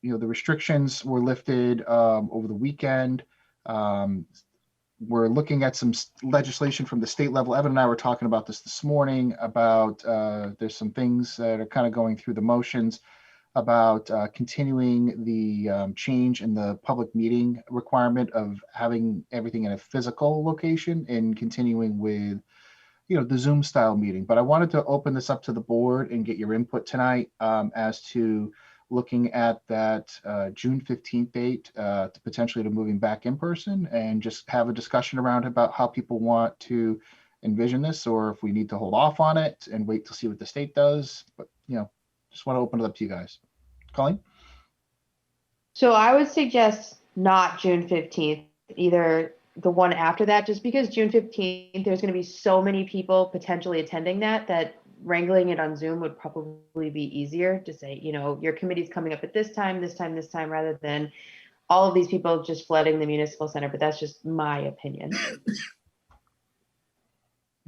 restrictions were lifted over the weekend. We're looking at some legislation from the state level. Evan and I were talking about this morning about there's some things that are kind of going through the motions about continuing the change in the public meeting requirement of having everything in a physical location and continuing with, the Zoom style meeting. But I wanted to open this up to the board and get your input tonight as to looking at that June 15th date to potentially to moving back in person, and just have a discussion around about how people want to envision this, or if we need to hold off on it and wait to see what the state does. But, just want to open it up to you guys. Colleen? So I would suggest not June 15th, either the one after that, just because June 15th, there's going to be so many people potentially attending that wrangling it on Zoom would probably be easier to say, your committee's coming up at this time, rather than all of these people just flooding the municipal center. But that's just my opinion.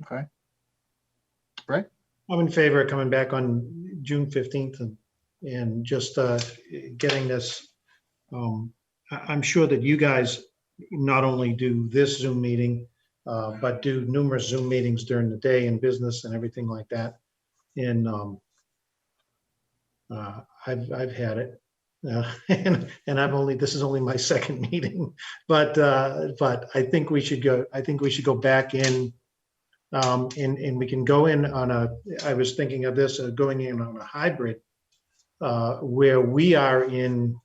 Okay. Right. I'm in favor of coming back on June 15th and just getting this. I'm sure that you guys not only do this Zoom meeting, but do numerous Zoom meetings during the day in business and everything like that. And I've had it, and this is only my second meeting, but I think we should go. I think we should go back in, and we can go in on I was thinking of this going in on a hybrid, where we are in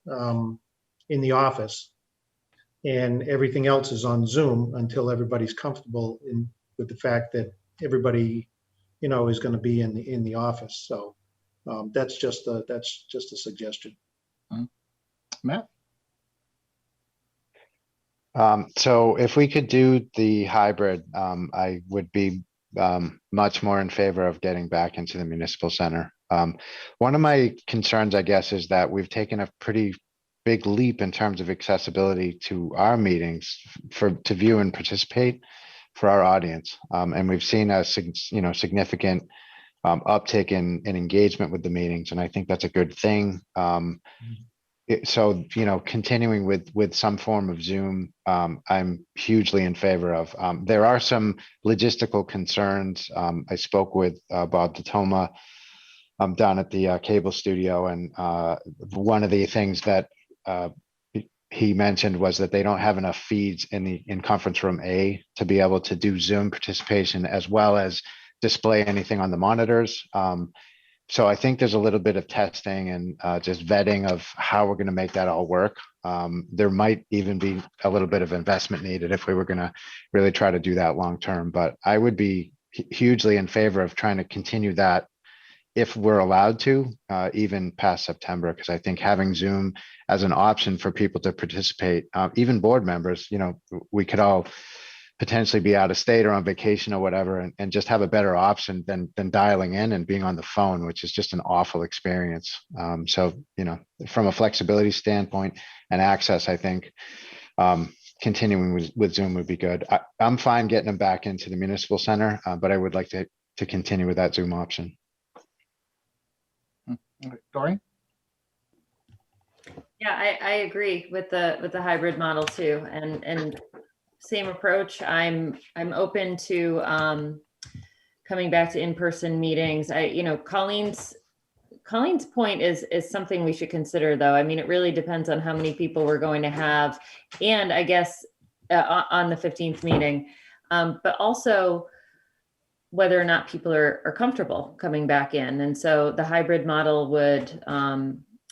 the office, and everything else is on Zoom until everybody's comfortable with the fact that everybody, is going to be in the office. So that's just a suggestion. Matt? So if we could do the hybrid, I would be much more in favor of getting back into the municipal center. One of my concerns, I guess, is that we've taken a pretty big leap in terms of accessibility to our meetings to view and participate for our audience. And we've seen a significant uptick in engagement with the meetings. And I think that's a good thing. So, continuing with some form of Zoom, I'm hugely in favor of. There are some logistical concerns. I spoke with Bob DeToma down at the cable studio, and one of the things that he mentioned was that they don't have enough feeds in conference room A to be able to do Zoom participation as well as display anything on the monitors. So I think there's a little bit of testing and just vetting of how we're going to make that all work. There might even be a little bit of investment needed if we were going to really try to do that long term. But I would be hugely in favor of trying to continue that if we're allowed to, even past September, because I think having Zoom as an option for people to participate, even board members, we could all potentially be out of state or on vacation or whatever, and just have a better option than dialing in and being on the phone, which is just an awful experience. So, from a flexibility standpoint and access, I think continuing with Zoom would be good. I'm fine getting them back into the municipal center, but I would like to continue with that Zoom option. Doreen? Yeah, I agree with the hybrid model too, and same approach. I'm open to coming back to in-person meetings. Colleen's point is something we should consider, though. I mean, it really depends on how many people we're going to have, and I guess on the 15th meeting, but also whether or not people are comfortable coming back in. And so the hybrid model would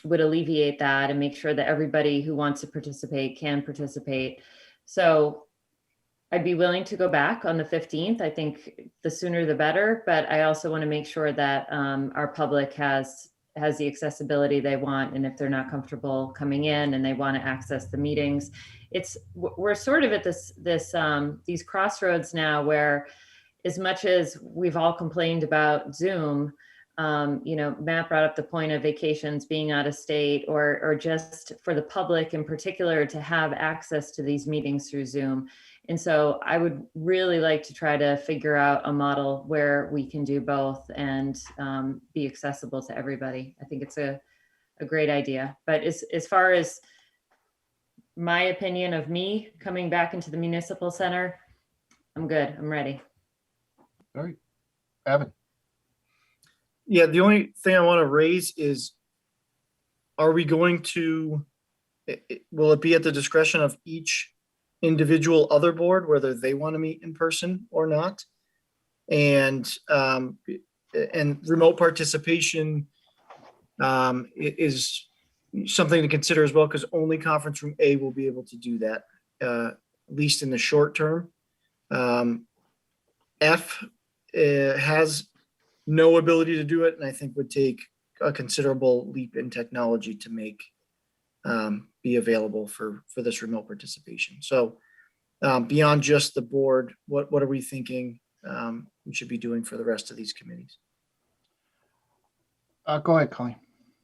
alleviate that and make sure that everybody who wants to participate can participate. So I'd be willing to go back on the 15th. I think the sooner the better, but I also want to make sure that our public has the accessibility they want. And if they're not comfortable coming in and they want to access the meetings, we're sort of at these crossroads now where, as much as we've all complained about Zoom, Matt brought up the point of vacations, being out of state, or just for the public in particular to have access to these meetings through Zoom. And so I would really like to try to figure out a model where we can do both and be accessible to everybody. I think it's a great idea. But as far as my opinion of me coming back into the municipal center, I'm good. I'm ready. All right. Evan? Yeah, the only thing I want to raise is, are we going to, will it be at the discretion of each individual other board, whether they want to meet in person or not? And remote participation is something to consider as well, because only conference room A will be able to do that, at least in the short term. F has no ability to do it, and I think would take a considerable leap in technology to make be available for this remote participation. So beyond just the board, what are we thinking we should be doing for the rest of these committees? Go ahead, Colleen.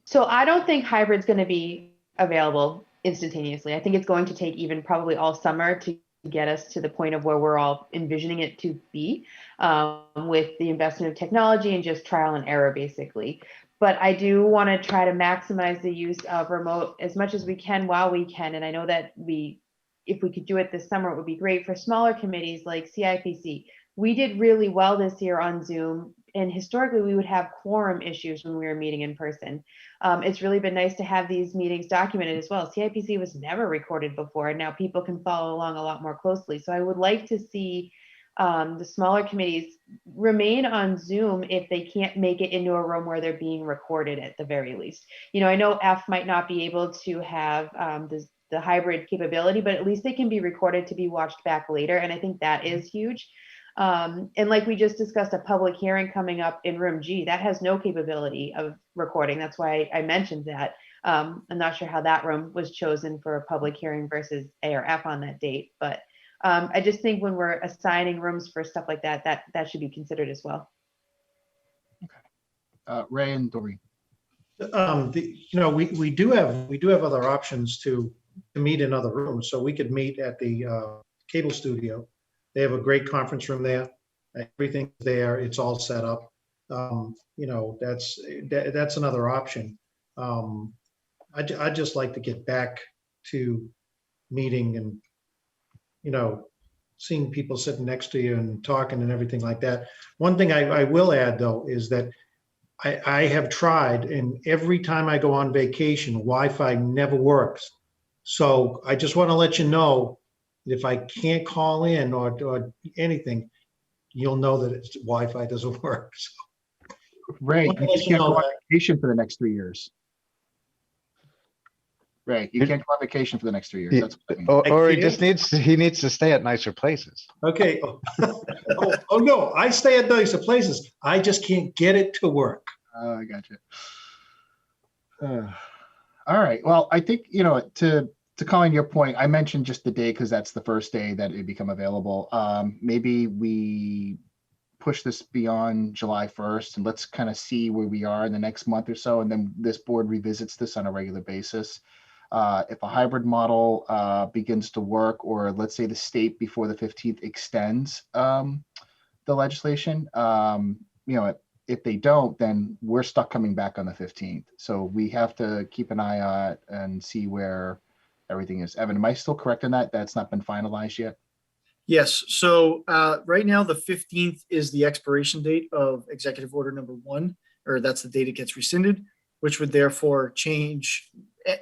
So I don't think hybrid's going to be available instantaneously. I think it's going to take even probably all summer to get us to the point of where we're all envisioning it to be, with the investment of technology and just trial and error, basically. But I do want to try to maximize the use of remote as much as we can while we can. And I know that if we could do it this summer, it would be great for smaller committees like CIPC. We did really well this year on Zoom, and historically we would have quorum issues when we were meeting in person. It's really been nice to have these meetings documented as well. CIPC was never recorded before, and now people can follow along a lot more closely. So I would like to see the smaller committees remain on Zoom if they can't make it into a room where they're being recorded at the very least. You know, I know F might not be able to have the hybrid capability, but at least they can be recorded to be watched back later. And I think that is huge. And like we just discussed, a public hearing coming up in room G, that has no capability of recording. That's why I mentioned that. I'm not sure how that room was chosen for a public hearing versus A or F on that date, but I just think when we're assigning rooms for stuff like that, that should be considered as well. Okay. Ray and Doreen. We do have other options to meet in other rooms. So we could meet at the cable studio. They have a great conference room there. Everything's there. It's all set up. That's another option. I'd just like to get back to meeting and, seeing people sitting next to you and talking and everything like that. One thing I will add, though, is that I have tried, and every time I go on vacation, Wi-Fi never works. So I just want to let you know, if I can't call in or anything, you'll know that Wi-Fi doesn't work. So, Ray, you just can't go on vacation for the next 3 years. Right, you can't go on vacation for the next 3 years. That's what I mean. Or he needs to stay at nicer places. Okay. Oh no, I stay at nicer places. I just can't get it to work. I got you. All right. Well, I think, to Colin, your point, I mentioned just the day because that's the first day that it become available. Maybe we push this beyond July 1st and let's kind of see where we are in the next month or so. And then this board revisits this on a regular basis. If a hybrid model begins to work, or let's say the state before the 15th extends the legislation, if they don't, then we're stuck coming back on the 15th. So we have to keep an eye on it and see where everything is. Evan, am I still correct in that? That's not been finalized yet? Yes. So right now, the 15th is the expiration date of Executive Order number 1, or that's the date it gets rescinded, which would therefore change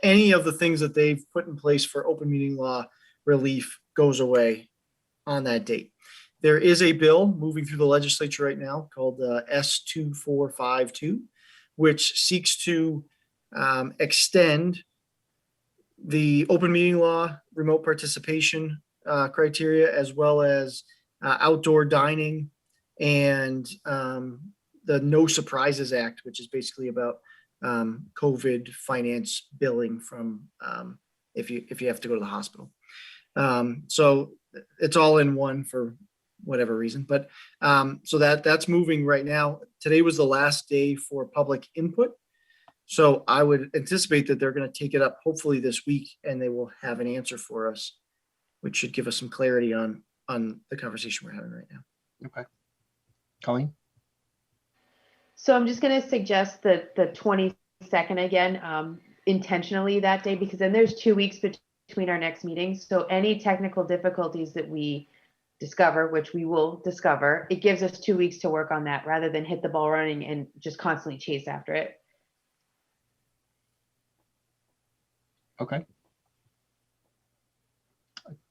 any of the things that they've put in place for open meeting law relief goes away on that date. There is a bill moving through the legislature right now called S2452, which seeks to extend the open meeting law remote participation criteria, as well as outdoor dining and the No Surprises Act, which is basically about COVID finance billing from if you have to go to the hospital. So it's all in one for whatever reason, but so that's moving right now. Today was the last day for public input. So I would anticipate that they're going to take it up hopefully this week, and they will have an answer for us, which should give us some clarity on the conversation we're having right now. Okay. Colleen? So I'm just going to suggest that the 22nd again, intentionally that day, because then there's 2 weeks between our next meetings. So any technical difficulties that we discover, which we will discover, it gives us 2 weeks to work on that rather than hit the ball running and just constantly chase after it. Okay.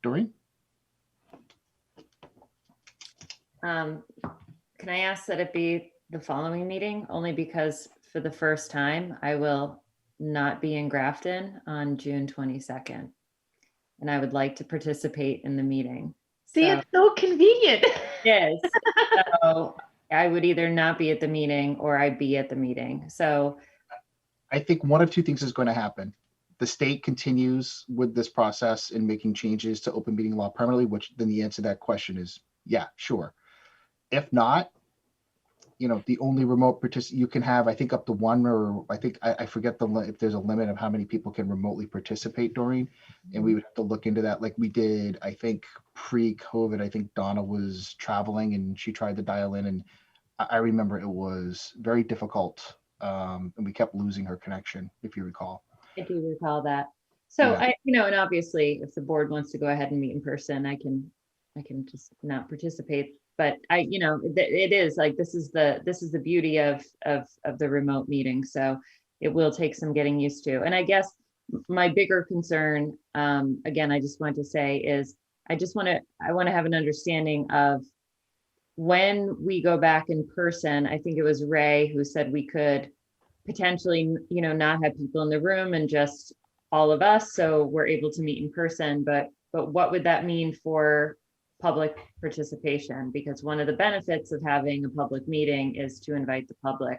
Doreen? Can I ask that it be the following meeting? Only because for the first time, I will not be in Grafton on June 22nd. And I would like to participate in the meeting. See, So- it's so convenient. Yes. So I would either not be at the meeting or I'd be at the meeting. So I think one of two things is going to happen. The state continues with this process and making changes to open meeting law permanently, which then the answer to that question is, yeah, sure. If not, the only remote you can have, I think up to one, or I think, I forget if there's a limit of how many people can remotely participate during, and we would have to look into that like we did, I think pre-COVID. I think Donna was traveling and she tried to dial in, and I remember it was very difficult. And we kept losing her connection, if you recall. I do recall that. So Yeah. and obviously if the board wants to go ahead and meet in person, I can just not participate. But it is like, this is the beauty of the remote meeting. So it will take some getting used to. And I guess my bigger concern, again, I just want to say is, I want to have an understanding of when we go back in person. I think it was Ray who said we could potentially, not have people in the room and just all of us, so we're able to meet in person. But what would that mean for public participation? Because one of the benefits of having a public meeting is to invite the public.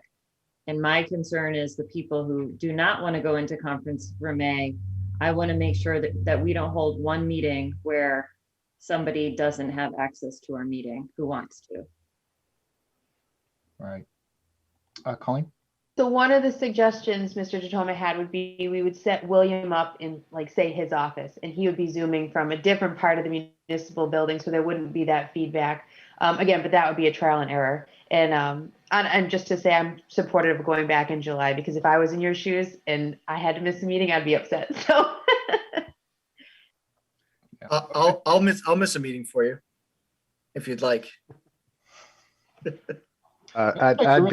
And my concern is the people who do not want to go into conference room A. I want to make sure that we don't hold one meeting where somebody doesn't have access to our meeting who wants to. Right. Colleen? So one of the suggestions Mr. Tatoma had would be we would set William up in, like, say, his office, and he would be Zooming from a different part of the municipal building, so there wouldn't be that feedback. Again, but that would be a trial and error. And just to say, I'm supportive of going back in July, because if I was in your shoes and I had to miss a meeting, I'd be upset. So I'll miss a meeting for you if you'd like. I'd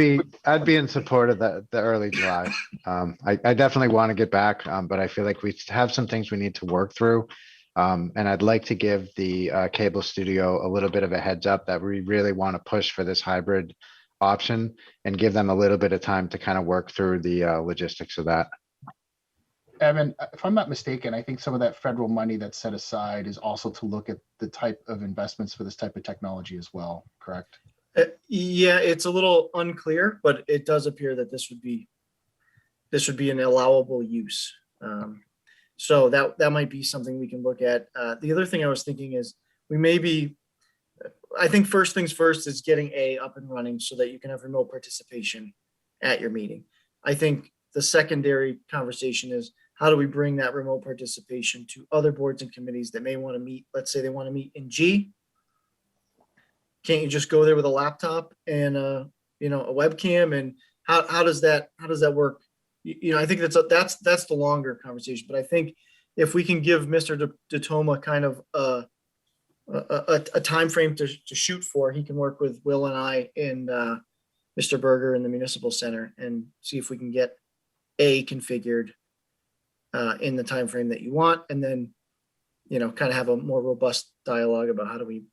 be in support of the early July. I definitely want to get back, but I feel like we have some things we need to work through. And I'd like to give the cable studio a little bit of a heads up that we really want to push for this hybrid option and give them a little bit of time to kind of work through the logistics of that. Evan, if I'm not mistaken, I think some of that federal money that's set aside is also to look at the type of investments for this type of technology as well, correct? Yeah, it's a little unclear, but it does appear that this would be an allowable use. So that might be something we can look at. The other thing I was thinking is I think first things first is getting A up and running so that you can have remote participation at your meeting. I think the secondary conversation is, how do we bring that remote participation to other boards and committees that may want to meet? Let's say they want to meet in G. Can't you just go there with a laptop and a webcam? And how does that work? I think that's the longer conversation. But I think if we can give Mr. Tatoma kind of a time frame to shoot for, he can work with Will and I and Mr. Berger in the Municipal Center and see if we can get A configured in the time frame that you want, and then kind of have a more robust dialogue about how do we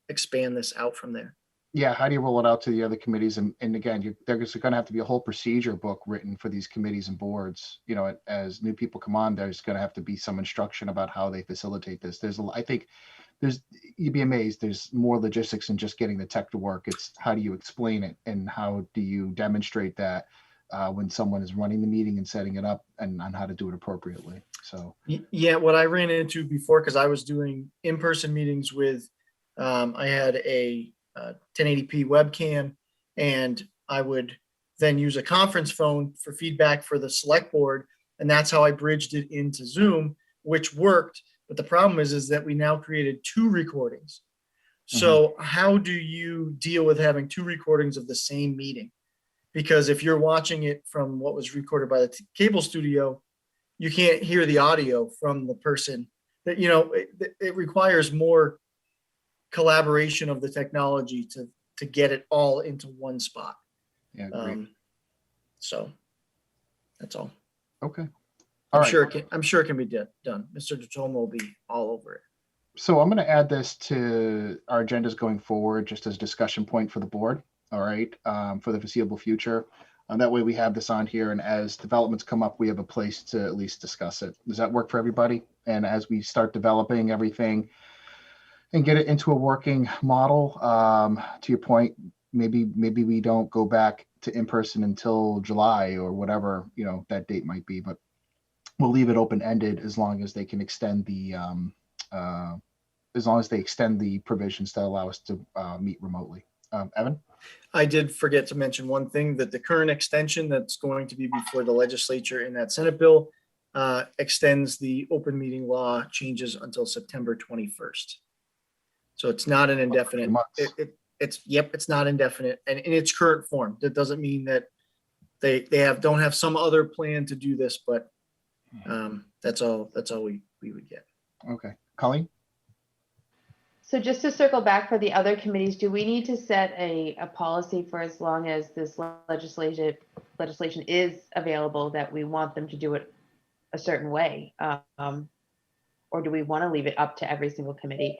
expand this out from there. Yeah, how do you roll it out to the other committees? And again, there's going to have to be a whole procedure book written for these committees and boards. As new people come on, there's going to have to be some instruction about how they facilitate this. You'd be amazed. There's more logistics than just getting the tech to work. It's how do you explain it and how do you demonstrate that when someone is running the meeting and setting it up, and on how to do it appropriately. So yeah, what I ran into before, because I was doing in-person meetings with, I had a 1080p webcam, and I would then use a conference phone for feedback for the select board, and that's how I bridged it into Zoom, which worked. But the problem is that we now created 2 recordings. So how do you deal with having 2 recordings of the same meeting? Because if you're watching it from what was recorded by the cable studio, you can't hear the audio from the person. That it requires more collaboration of the technology to get it all into one spot. yeah, great. So that's all. Okay. I'm sure it can be done. Mr. Tatoma will be all over it. So I'm going to add this to our agendas going forward, just as a discussion point for the board. all right, for the foreseeable future. That way we have this on here, and as developments come up, we have a place to at least discuss it. Does that work for everybody? And as we start developing everything and get it into a working model, to your point, maybe we don't go back to in-person until July or whatever, that date might be, but we'll leave it open-ended as long as they can extend the, as long as they extend the provisions that allow us to meet remotely. Evan? I did forget to mention one thing, that the current extension that's going to be before the legislature in that Senate bill extends the open meeting law changes until September 21st. So it's not an indefinite, it's not indefinite and in its current form. That doesn't mean that they don't have some other plan to do this, but that's all we would get. Okay. Colleen? So just to circle back for the other committees, do we need to set a policy for as long as this legislation is available that we want them to do it a certain way? Or do we want to leave it up to every single committee?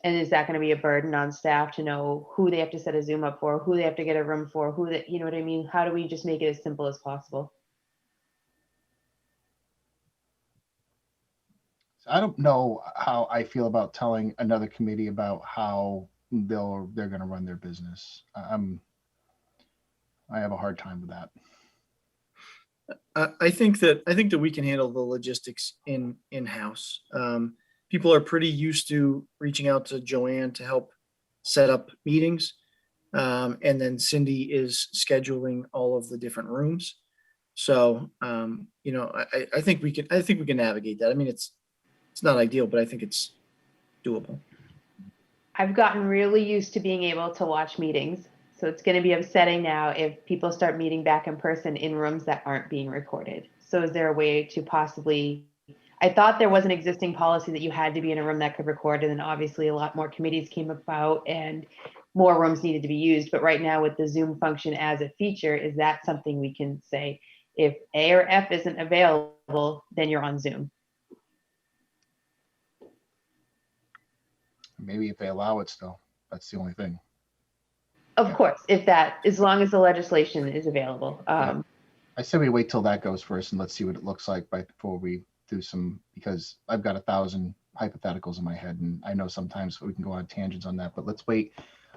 And is that going to be a burden on staff to know who they have to set a Zoom up for, who they have to get a room for, you know what I mean? How do we just make it as simple as possible? I don't know how I feel about telling another committee about how they're going to run their business. I have a hard time with that. I think that we can handle the logistics in-house. People are pretty used to reaching out to Joanne to help set up meetings. And then Cindy is scheduling all of the different rooms. So, I think we can navigate that. I mean, it's not ideal, but I think it's doable. I've gotten really used to being able to watch meetings. So it's going to be upsetting now if people start meeting back in person in rooms that aren't being recorded. So is there a way to possibly, I thought there was an existing policy that you had to be in a room that could record, and then obviously a lot more committees came about and more rooms needed to be used. But right now with the Zoom function as a feature, is that something we can say, if A or F isn't available, then you're on Zoom? Maybe if they allow it still, that's the only thing. Of course, as long as the legislation is available. I say we wait till that goes first and let's see what it looks like before we do because I've got 1,000 hypotheticals in my head, and I know sometimes we can go on tangents on that, but let's wait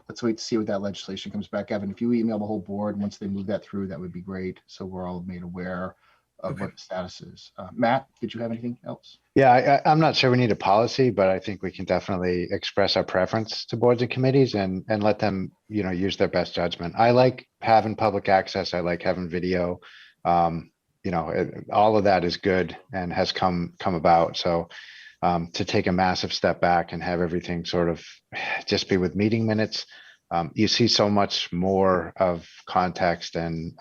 to see what that legislation comes back. Evan, if you email the whole board, once they move that through, that would be great. So we're all made aware of what the status is. Matt, did you have anything else? Yeah, I'm not sure we need a policy, but I think we can definitely express our preference to boards and committees and let them, use their best judgment. I like having public access. I like having video. All of that is good and has come about. So to take a massive step back and have everything sort of just be with meeting minutes, you see so much more of context and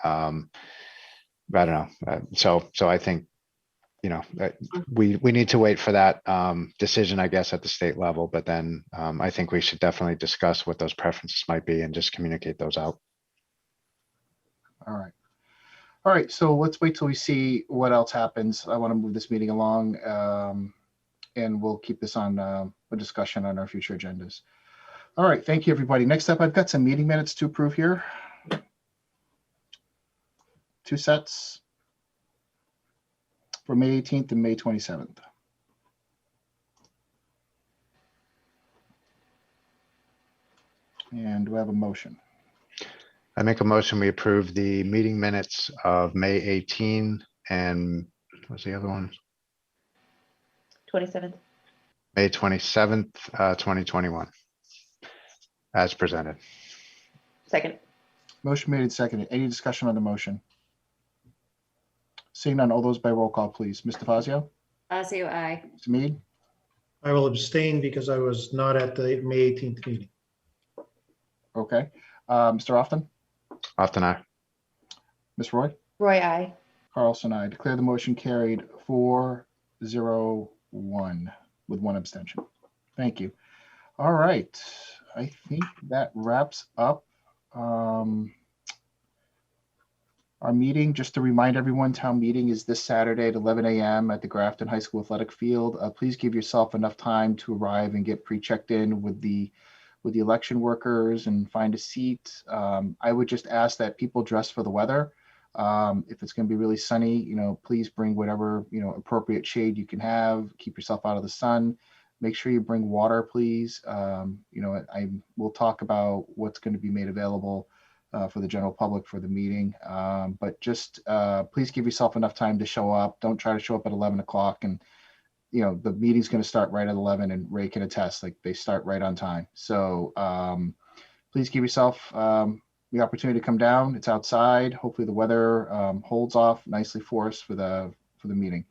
I don't know. So I think, we need to wait for that decision, I guess, at the state level. But then I think we should definitely discuss what those preferences might be and just communicate those out. All right. So let's wait till we see what else happens. I want to move this meeting along, and we'll keep this on a discussion on our future agendas. All right. Thank you, everybody. Next up, I've got some meeting minutes to approve here. 2 sets for May 18th and May 27th. And do I have a motion? I make a motion, we approve the meeting minutes of May 18 and what's the other one? 27th. May 27th, 2021, as presented. Second. Motion made and seconded. Any discussion on the motion? Seeing none, all those by roll call, please. Mr. Fazio? Fazio, aye. Mr. Mead? I will abstain because I was not at the May 18th meeting. Okay. Mr. Often? Often aye. Ms. Roy? Roy, aye. Carlson, I declare the motion carried 4-0-1 with 1 abstention. Thank you. All right. I think that wraps up our meeting. Just to remind everyone, town meeting is this Saturday at 11 a.m. at the Grafton High School Athletic Field. Please give yourself enough time to arrive and get pre-checked in with with the election workers and find a seat. I would just ask that people dress for the weather. If it's going to be really sunny, please bring whatever, appropriate shade you can have. Keep yourself out of the sun. Make sure you bring water, please. I will talk about what's going to be made available for the general public for the meeting. But just please give yourself enough time to show up. Don't try to show up at 11 o'clock and the meeting's going to start right at 11, and Ray can attest, like they start right on time. So please give yourself the opportunity to come down. It's outside. Hopefully the weather holds off nicely for us for the meeting.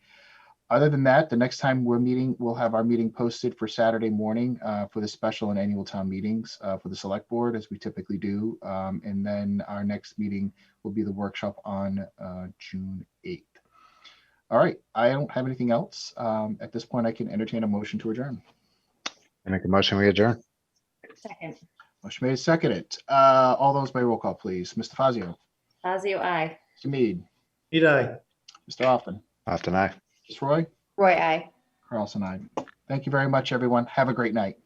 Other than that, the next time we're meeting, we'll have our meeting posted for Saturday morning for the special and annual town meetings for the select board, as we typically do. And then our next meeting will be the workshop on June 8th. All right, I don't have anything else. At this point, I can entertain a motion to adjourn. I make a motion, we adjourn. Second. Motion made and seconded. All those by roll call, please. Mr. Fazio, Fazio, aye. Mr. Mead, Need I? Mr. Hoffman, Austin, aye. Ms. Roy, Roy, aye. Carlson, aye. Thank you very much, everyone. Have a great night.